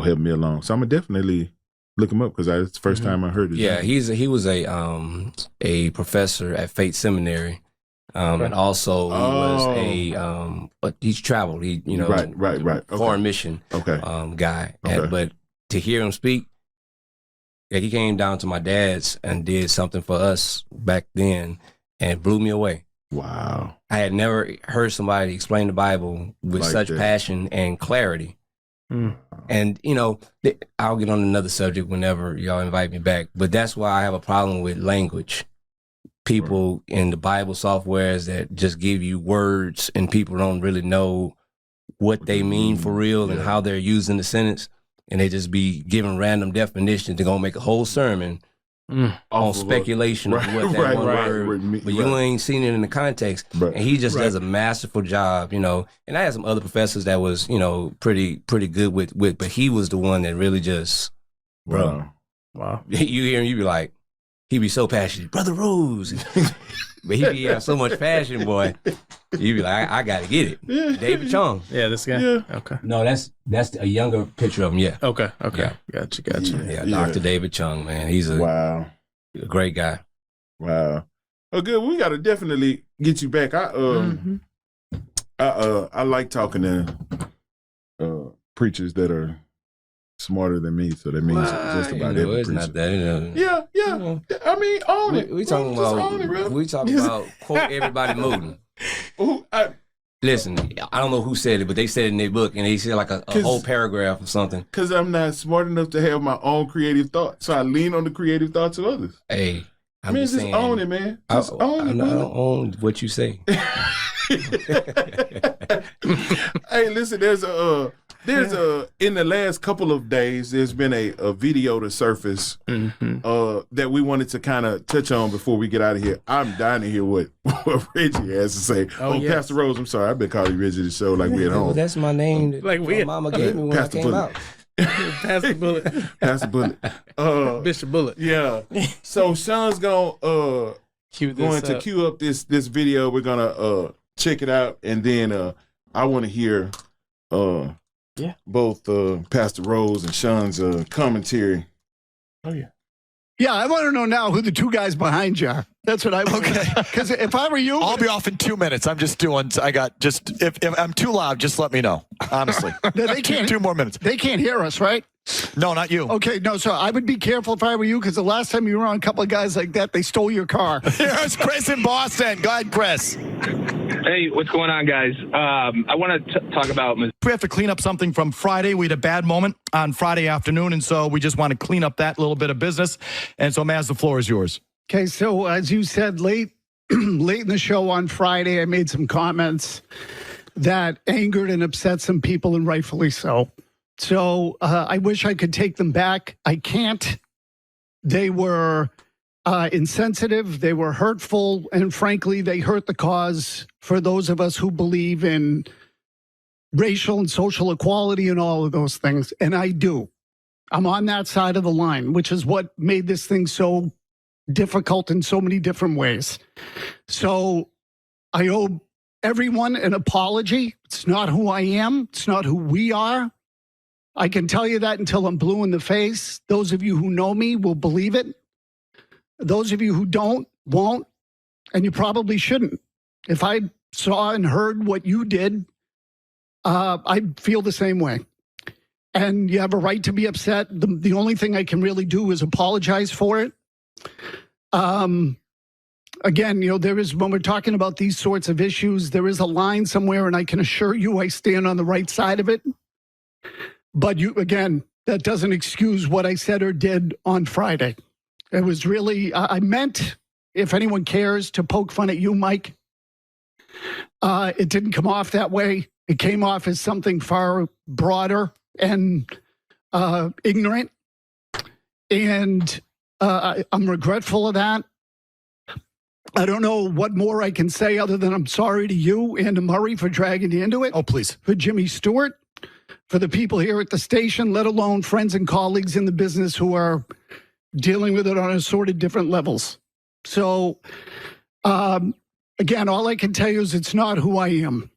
help me along. So I'm gonna definitely look him up, because it's the first time I heard it. Yeah, he was a professor at Faith Seminary. And also he was but he's traveled. He, right. Foreign mission guy. Okay. But to hear him speak, he came down to my dad's and did something for us back then, and it blew me away. Wow. I had never heard somebody explain the Bible with Like such that. passion and clarity. And, I'll get on another subject whenever y'all invite me back, but that's why I have a problem with language. People in the Bible softwares that just give you words and people don't really know what they mean for real and how they're using the sentence, and they just be giving random definitions. They're going to make a whole sermon on speculation of what that one word, but you ain't seen it in the context. And he just does a masterful job, And I had some other professors that was, pretty good with, but he was the one that really just, Wow. You hear him, you be like, he be so passionate, Brother Rose. But he be have so much passion, boy. You be like, I gotta get it. David Chung. Yeah, this guy? Yeah. Okay. No, that's a younger picture of him, yeah. Okay. Yeah. Gotcha. Yeah, Dr. David Chung, man. He's a great guy. Wow. Oh, good. We gotta definitely get you back. I like talking to preachers that are smarter than me, so that means just about every it's preacher. not that. Yeah. I mean, own it. We talking about quote everybody moten. Listen, I don't know who said it, but they said it in their book, and they said like a whole paragraph or something. Because I'm not smart enough to have my own creative thoughts, so I lean on the creative thoughts of others. Hey, I'm just saying, own it, man. Just own it. I don't own what you say. Hey, listen, there's in the last couple of days, there's been a video to surface that we wanted to kind of touch on before we get out of here. I'm dying to hear what Reggie has to say. Pastor Rose, I'm sorry, I've been calling Reggie the show like we at home. That's my name that like my mama gave me when I came out. Pastor Bullet. Pastor Bullet. Bishop Bullet. Yeah. So Sean's going to cue up this video. We're gonna check it out, and then I want to hear both Pastor Rose and Sean's commentary. Oh yeah. Yeah, I want to know now who the two guys behind you are. That's what I want. Okay. Because if I were you, I'll be off in 2 minutes. I'm just doing. If I'm too loud, just let me know. Honestly, they can't. 2 more minutes. They can't hear us, right? No, not you. Okay, no. So I would be careful if I were you, because the last time you were on a couple of guys like that, they stole your car. Here's Chris in Boston. Go ahead, Chris. Hey, what's going on, guys? I want to talk about. We have to clean up something from Friday. We had a bad moment on Friday afternoon, and so we just want to clean up that little bit of business. And so, Mazz, the floor is yours. Okay, so as you said, late late in the show on Friday, I made some comments that angered and upset some people, and rightfully so. So I wish I could take them back. I can't. They were insensitive, they were hurtful, and frankly, they hurt the cause for those of us who believe in racial and social equality and all of those things. And I do. I'm on that side of the line, which is what made this thing so difficult in so many different ways. So I owe everyone an apology. It's not who I am. It's not who we are. I can tell you that until I'm blue in the face. Those of you who know me will believe it. Those of you who don't, won't, and you probably shouldn't. If I saw and heard what you did, I'd feel the same way. And you have a right to be upset. The only thing I can really do is apologize for it. Again, there is, when we're talking about these sorts of issues, there is a line somewhere, and I can assure you I stand on the right side of it. But again, that doesn't excuse what I said or did on Friday. It was really, I meant, if anyone cares, to poke fun at you, Mike. It didn't come off that way. It came off as something far broader and ignorant. And I'm regretful of that. I don't know what more I can say other than I'm sorry to you and to Murray for dragging you into it. Oh, please. For Jimmy Stewart, for the people here at the station, let alone friends and colleagues in the business who are dealing with it on assorted different levels. So, again, all I can tell you is it's not who I am.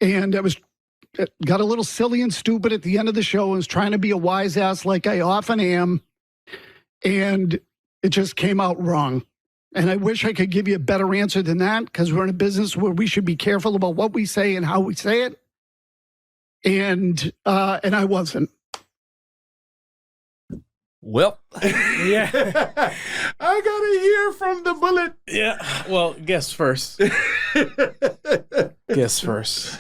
And I got a little silly and stupid at the end of the show and was trying to be a wise ass like I often am. And it just came out wrong. And I wish I could give you a better answer than that, because we're in a business where we should be careful about what we say and how we say it. And I wasn't. Well, Yeah. I gotta hear from the bullet. Yeah. Well, guess first. Guess first.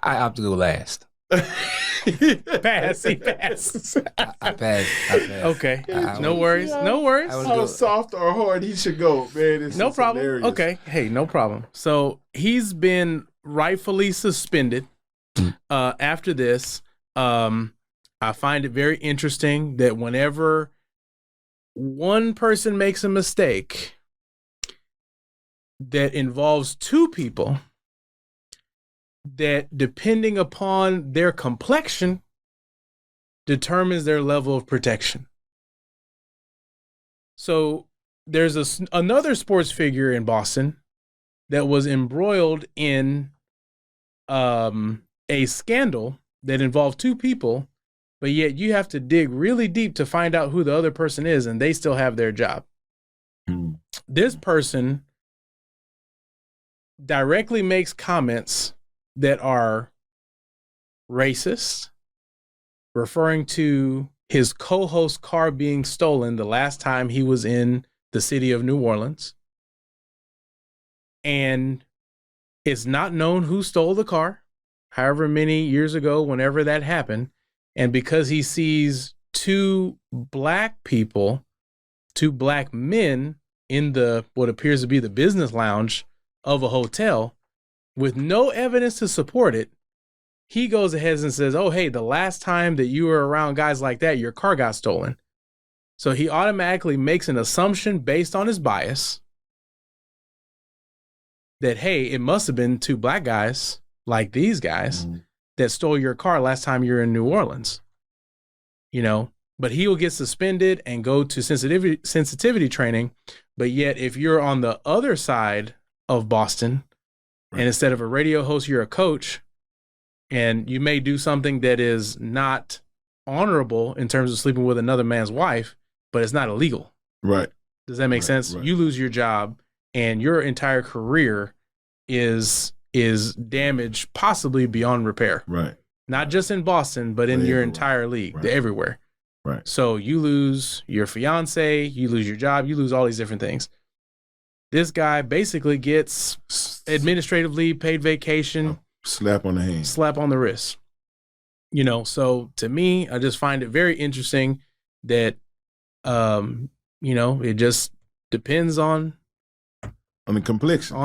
I have to go last. Pass. He passes. I passed. Okay. I No was- worries. No worries. I was How good. soft or hard he should go, man. It's No just problem. hilarious. Okay. Hey, no problem. So he's been rightfully suspended after this. I find it very interesting that whenever one person makes a mistake that involves two people, that depending upon their complexion determines their level of protection. So there's another sports figure in Boston that was embroiled in a scandal that involved two people, but yet you have to dig really deep to find out who the other person is, and they still have their job. This person directly makes comments that are racist, referring to his co-host's car being stolen the last time he was in the city of New Orleans. And it's not known who stole the car, however many years ago, whenever that happened. And because he sees two black people, two black men in the what appears to be the business lounge of a hotel with no evidence to support it, he goes ahead and says, oh, hey, the last time that you were around guys like that, your car got stolen. So he automatically makes an assumption based on his bias that, hey, it must have been two black guys like these guys that stole your car last time you were in New Orleans. But he will get suspended and go to sensitivity training. But yet, if you're on the other side of Boston, and instead of a radio host, you're a coach, and you may do something that is not honorable in terms of sleeping with another man's wife, but it's not illegal. Right. Does that make sense? Right. You lose your job, and your entire career is damaged, possibly beyond repair. Right. Not just in Boston, but in your Everywhere. entire league, Right. everywhere. Right. So you lose your fiance, you lose your job, you lose all these different things. This guy basically gets administrative leave, paid vacation, Slap on the hand. slap on the wrist. So to me, I just find it very interesting that, it just depends on On the complexion.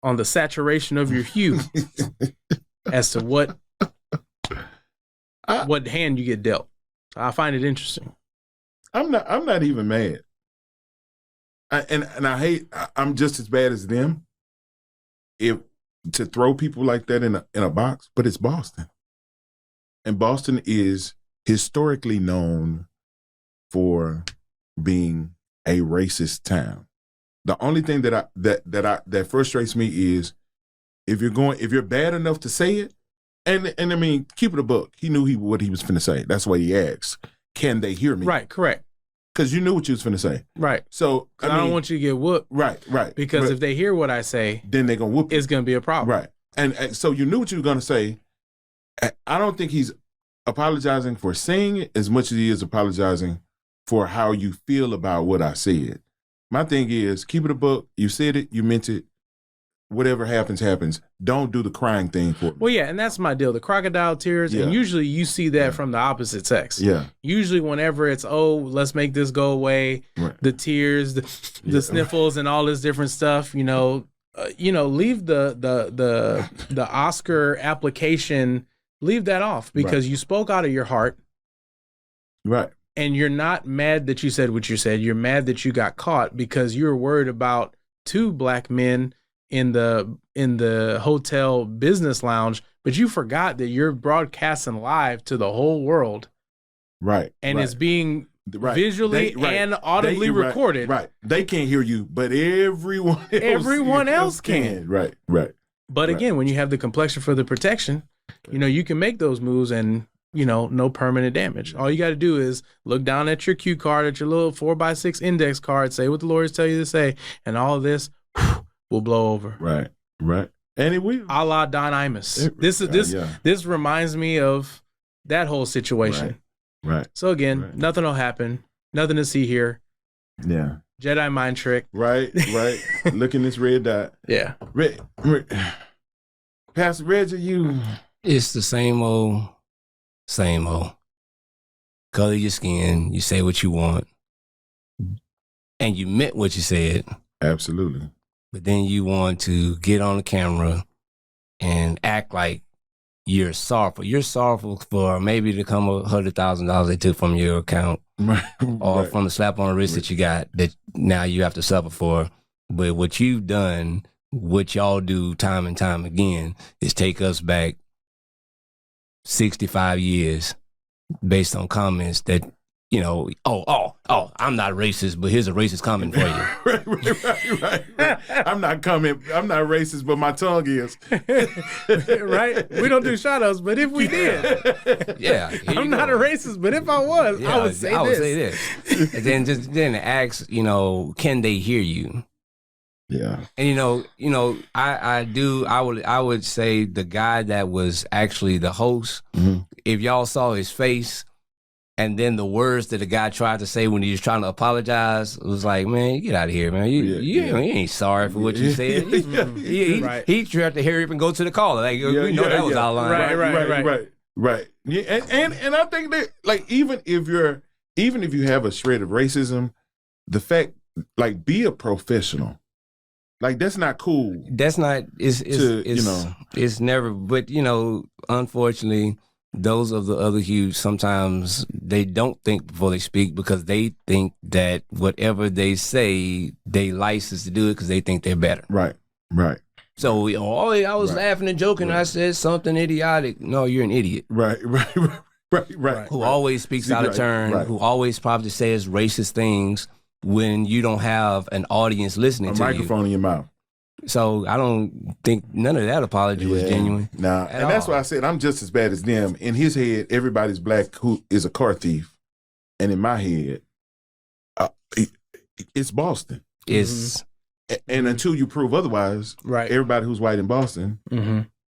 on the saturation of your hue as to what hand you get dealt. I find it interesting. I'm not even mad. I'm just as bad as them. If to throw people like that in a box, but it's Boston. And Boston is historically known for being a racist town. The only thing that frustrates me is if you're bad enough to say it, and I mean, keep it a buck. He knew what he was finna say. That's why he asked, "Can they hear me?" Right, correct. Because you knew what you was finna say. Right. So I don't want you to get whooped. Right. Because if they hear what I say, then they're gonna whoop you. It's gonna be a problem. Right. And so you knew what you were gonna say. I don't think he's apologizing for saying it as much as he is apologizing for how you feel about what I said. My thing is, keep it a buck. You said it, you meant it. Whatever happens, happens. Don't do the crying thing for me. Well, yeah, and that's my deal. The crocodile tears, and usually you see that from the opposite sex. Yeah. Usually whenever it's, let's make this go away, the tears, the sniffles, and all this different stuff, leave the Oscar application, leave that off because you spoke out of your heart. Right. And you're not mad that you said what you said. You're mad that you got caught because you were worried about two black men in the hotel business lounge, but you forgot that you're broadcasting live to the whole world. Right. And it's being visually and audibly recorded. Right. They can't hear you, but everyone else can. Right. But again, when you have the complexion for the protection, you can make those moves and no permanent damage. All you got to do is look down at your cue card, at your little 4x6 index card, say what the lawyers tell you to say, and all of this will blow over. Right. And it will. A la Don Imus. This reminds me of that whole situation. Right. So again, nothing will happen. Nothing to see here. Yeah. Jedi mind trick. Right. Look in this red dot. Yeah. Pastor Reggie, It's the same old. Color your skin. You say what you want. And you meant what you said. Absolutely. But then you want to get on the camera and act like you're sorrowful. You're sorrowful for maybe the $100,000 they took from your account or from the slap on the wrist that you got that now you have to suffer for. But what you've done, what y'all do time and time again, is take us back 65 years based on comments that, I'm not racist, but here's a racist comment for you. Right. I'm not racist, but my tongue is. Right? We don't do shout-outs, but if we did. Yeah. I'm not a racist, but if I was, I would say this. And then ask, can they hear you? Yeah. And I would say the guy that was actually the host, if y'all saw his face, and then the words that the guy tried to say when he was trying to apologize, it was like, man, get out of here, man. You ain't sorry for what you said. He tried to hurry up and go to the caller. Like, we know that was our line. Right. Yeah, and I think that, like, even if you have a shred of racism, the fact, like, be a professional. Like, that's not cool. That's not. It's never. But unfortunately, those of the other hues, sometimes they don't think before they speak because they think that whatever they say, they license to do it because they think they're better. Right. So I was laughing and joking. And I said something idiotic. No, you're an idiot. Right. Who always speaks out of turn. Who always probably says racist things when you don't have an audience listening to you. A microphone in your mouth. So I don't think none of that apology was genuine. Nah, and that's why I said I'm just as bad as them. In his head, everybody's black who is a car thief, and in my head, it's Boston. It's and until you prove otherwise, everybody who's white in Boston,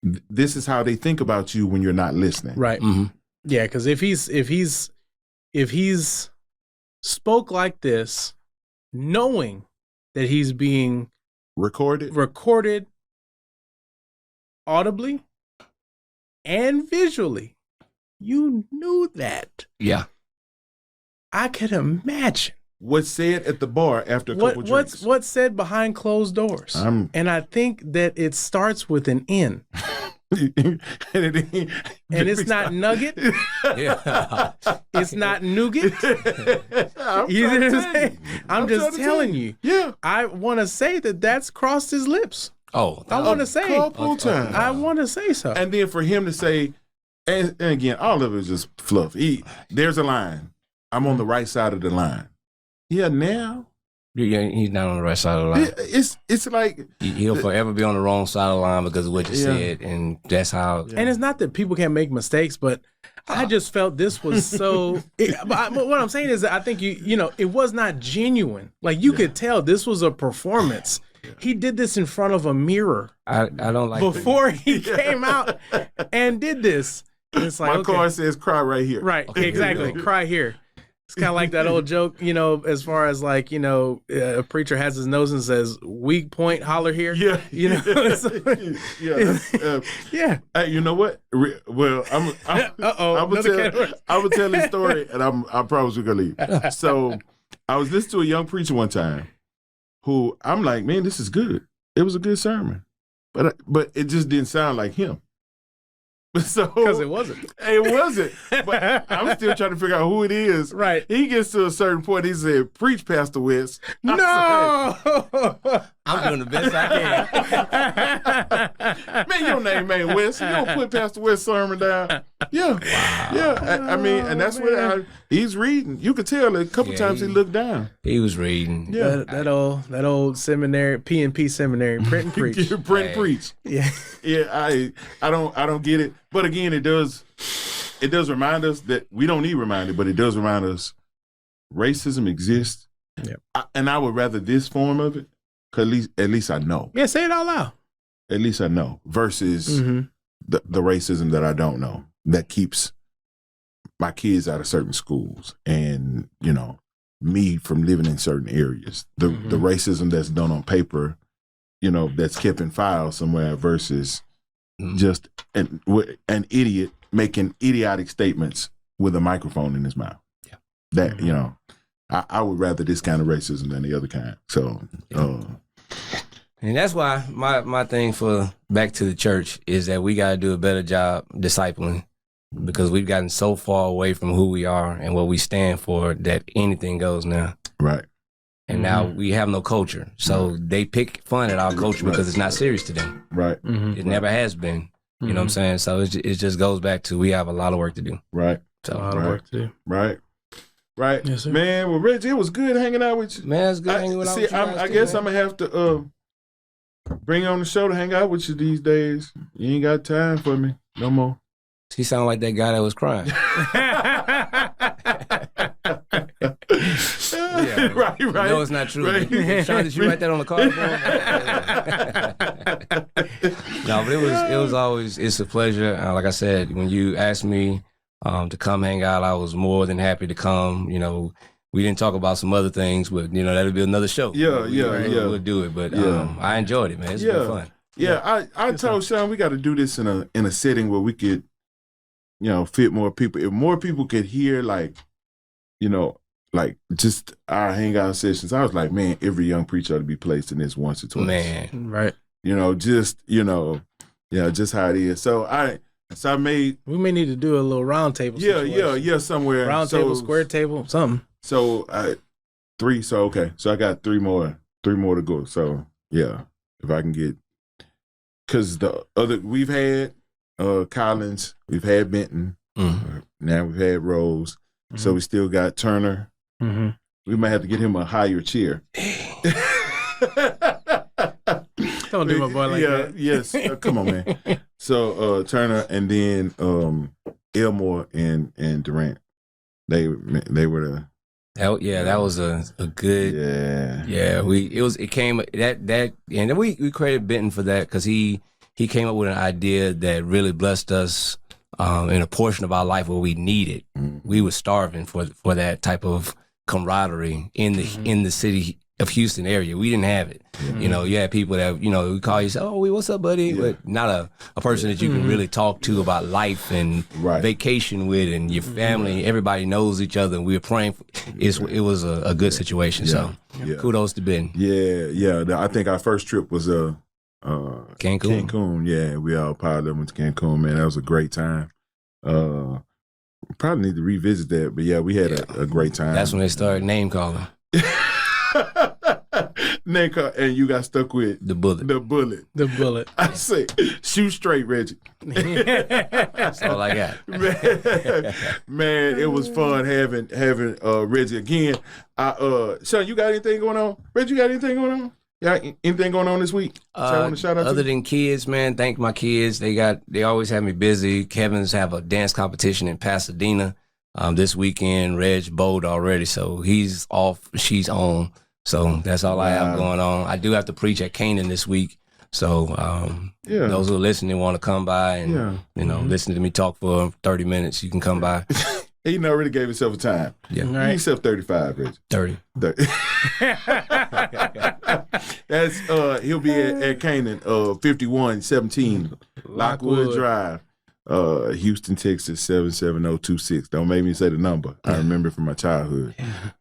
this is how they think about you when you're not listening. Right. Mm-hmm. Yeah, because if he's spoke like this, knowing that he's being recorded audibly and visually, you knew that. Yeah. I could imagine what's said at the bar after a couple drinks. What's said behind closed doors? And I think that it starts with an N. And it's not nugget. Yeah. It's not nougat. You know what I'm saying? I'm just telling you. Yeah. I want to say that that's crossed his lips. Oh, I want to say. Couple times. I want to say so. And then for him to say, and again, all of it is just fluff. There's a line. I'm on the right side of the line. Yeah, now. Yeah, he's not on the right side of the line. It's like He'll forever be on the wrong side of the line because of what you said, and that's how. And it's not that people can't make mistakes, but I just felt this was so. But what I'm saying is that I think you know, it was not genuine. Like you could tell this was a performance. He did this in front of a mirror. I don't like before he came out and did this. It's like my card says "cry right here." Right, exactly. Cry here. It's kind of like that old joke, you know, as far as like, you know, a preacher has his nose and says, "Weak point, holler here." Yeah, you know. Yeah. Hey, you know what? Well, I'm gonna tell this story, and I promise we're gonna leave. So, I was listening to a young preacher one time, who I'm like, man, this is good. It was a good sermon, but it just didn't sound like him. So because it wasn't. It wasn't. But I'm still trying to figure out who it is. Right. He gets to a certain point. He said, "Preach, Pastor West." No. I'm doing the best I can. Man, your name ain't West. You don't put Pastor West's sermon down. Yeah. Wow. Yeah. I mean, and that's what he's reading. You could tell a couple times he looked down. He was reading. Yeah. That old seminary, P&P seminary, print and preach. Print and preach. Yeah. Yeah. I don't get it. But again, it does remind us that we don't need reminded, but it does remind us racism exists. Yep. And I would rather this form of it, because at least I know. Yeah, say it out loud. At least I know, versus the racism that I don't know, that keeps my kids out of certain schools and, you know, me from living in certain areas. The racism that's done on paper, you know, that's kept in files somewhere versus just an idiot making idiotic statements with a microphone in his mouth. Yeah. That, you know, I would rather this kind of racism than the other kind. So, and that's why my thing for back to the church is that we got to do a better job discipling, because we've gotten so far away from who we are and what we stand for that anything goes now. Right. And now we have no culture. So they pick fun at our culture because it's not serious to them. Right. It never has been. You know what I'm saying? So it just goes back to we have a lot of work to do. Right. So a lot of work to do. Right. Right. Yes, sir. Man, well, Reggie, it was good hanging out with you. Man, it's good hanging with you. I guess I'm going to have to bring you on the show to hang out with you these days. You ain't got time for me no more. He sounded like that guy that was crying. Yeah, right. No, it's not true. Right. Shawn, did you write that on the card? No, but it was always, it's a pleasure. Like I said, when you asked me to come hang out, I was more than happy to come. You know, we didn't talk about some other things, but you know, that'll be another show. We'll do it. But I enjoyed it, man. It's been fun. Yeah, I told Shawn we got to do this in a setting where we could, you know, fit more people. If more people could hear, like, you know, like just our hangout sessions, I was like, man, every young preacher ought to be placed in this once or twice. Man, right. You know, just, you know, just how it is. So I made. We may need to do a little round table. Yeah, somewhere. Round table, square table, something. So 3. So okay. So I got 3 more to go. So yeah, if I can get, because the other we've had Collins, we've had Benton, now we've had Rose. So we still got Turner. We might have to get him a higher chair. Don't do my boy like that. Yes. Come on, man. So Turner, and then Elmore and Durant. They were the. That was a good. It came that and then we credited Benton for that, because he came up with an idea that really blessed us in a portion of our life where we needed. We were starving for that type of camaraderie in the city of Houston area. We didn't have it. You know, you had people that, you know, we call you, say, oh, what's up, buddy? But not a person that you can really talk to about life and vacation with and your family. Everybody knows each other. And we were praying. It was a good situation. So kudos to Ben. Yeah. I think our first trip was Cancun. Cancun. Yeah, we all piled up went to Cancun, man. That was a great time. Probably need to revisit that, but yeah, we had a great time. That's when they started name calling. Name call, and you got stuck with The bullet. The bullet. I say, shoot straight, Reggie. That's all I got. Man, it was fun having Reggie again. Shawn, you got anything going on? Reggie, you got anything going on? Got anything going on this week? I want to shout out other to than kids, man, thank my kids. They always have me busy. Kevin's have a dance competition in Pasadena this weekend. Reg bowled already, so he's off. She's on. So that's all I have going on. I do have to preach at Canaan this week. So those who are listening want to come by and listen to me talk for 30 minutes. You can come by. He already gave himself a time. Yeah. Give himself 35, Reggie. 30. That's he'll be at Canaan, 5117 Lockwood Drive, Houston, Texas 77026. Don't make me say the number. I remember it from my childhood.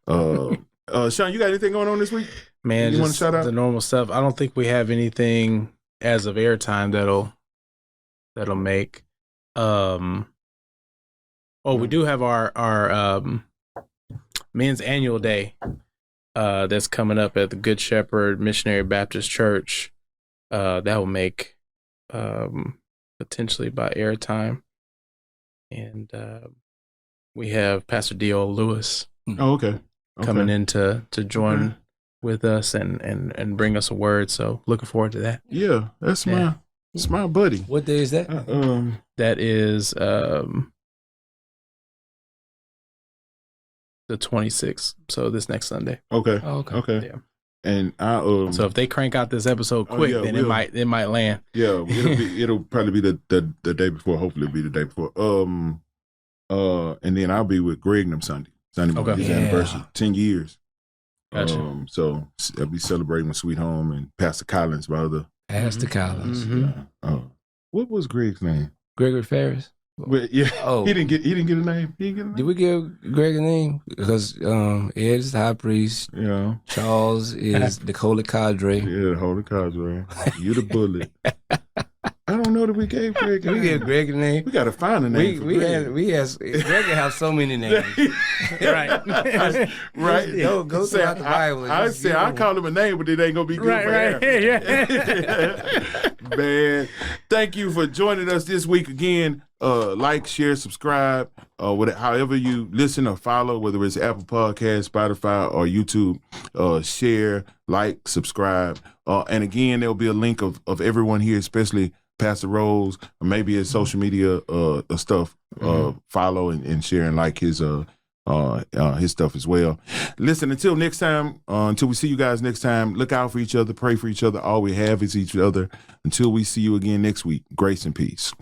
Shawn, you got anything going on this week? Man, you want just to shout out the normal stuff. I don't think we have anything as of airtime that'll make. We do have our men's annual day that's coming up at the Good Shepherd Missionary Baptist Church. That will make potentially by airtime. And we have Pastor D.O. Lewis coming in to join with us and bring us a word. So looking forward to that. Yeah, that's my buddy. What day is that? That is the 26th, so this next Sunday. Okay. Yeah. And so if they crank out this episode quick, then it might land. Yeah, it'll probably be the day before. Hopefully, it'll be the day before. And then I'll be with Greg them Sunday morning. His anniversary, 10 years. Gotcha. So I'll be celebrating with Sweet Home and Pastor Collins, my other. Pastor Collins. Yeah. What was Greg's name? Gregory Ferris. Well, yeah. Oh, he didn't get a name. He didn't get a name. Did we give Greg a name? Because Ed is the high priest. Yeah. Charles is the holy cadre. Yeah, the holy cadre. You the bullet. I don't know that we gave Greg a name. We gave Greg a name. We got to find a name. Greg has so many names. Right. Right. Go throughout the Bible. I call him a name, but it ain't gonna be good for air. Yeah. Man, thank you for joining us this week again. Like, share, subscribe, however you listen or follow, whether it's Apple Podcasts, Spotify, or YouTube. Share, like, subscribe, and again, there'll be a link of everyone here, especially Pastor Rose, or maybe his social media stuff. Follow and share and like his stuff as well. Listen, until next time, until we see you guys next time, look out for each other, pray for each other. All we have is each other. Until we see you again next week, grace and peace.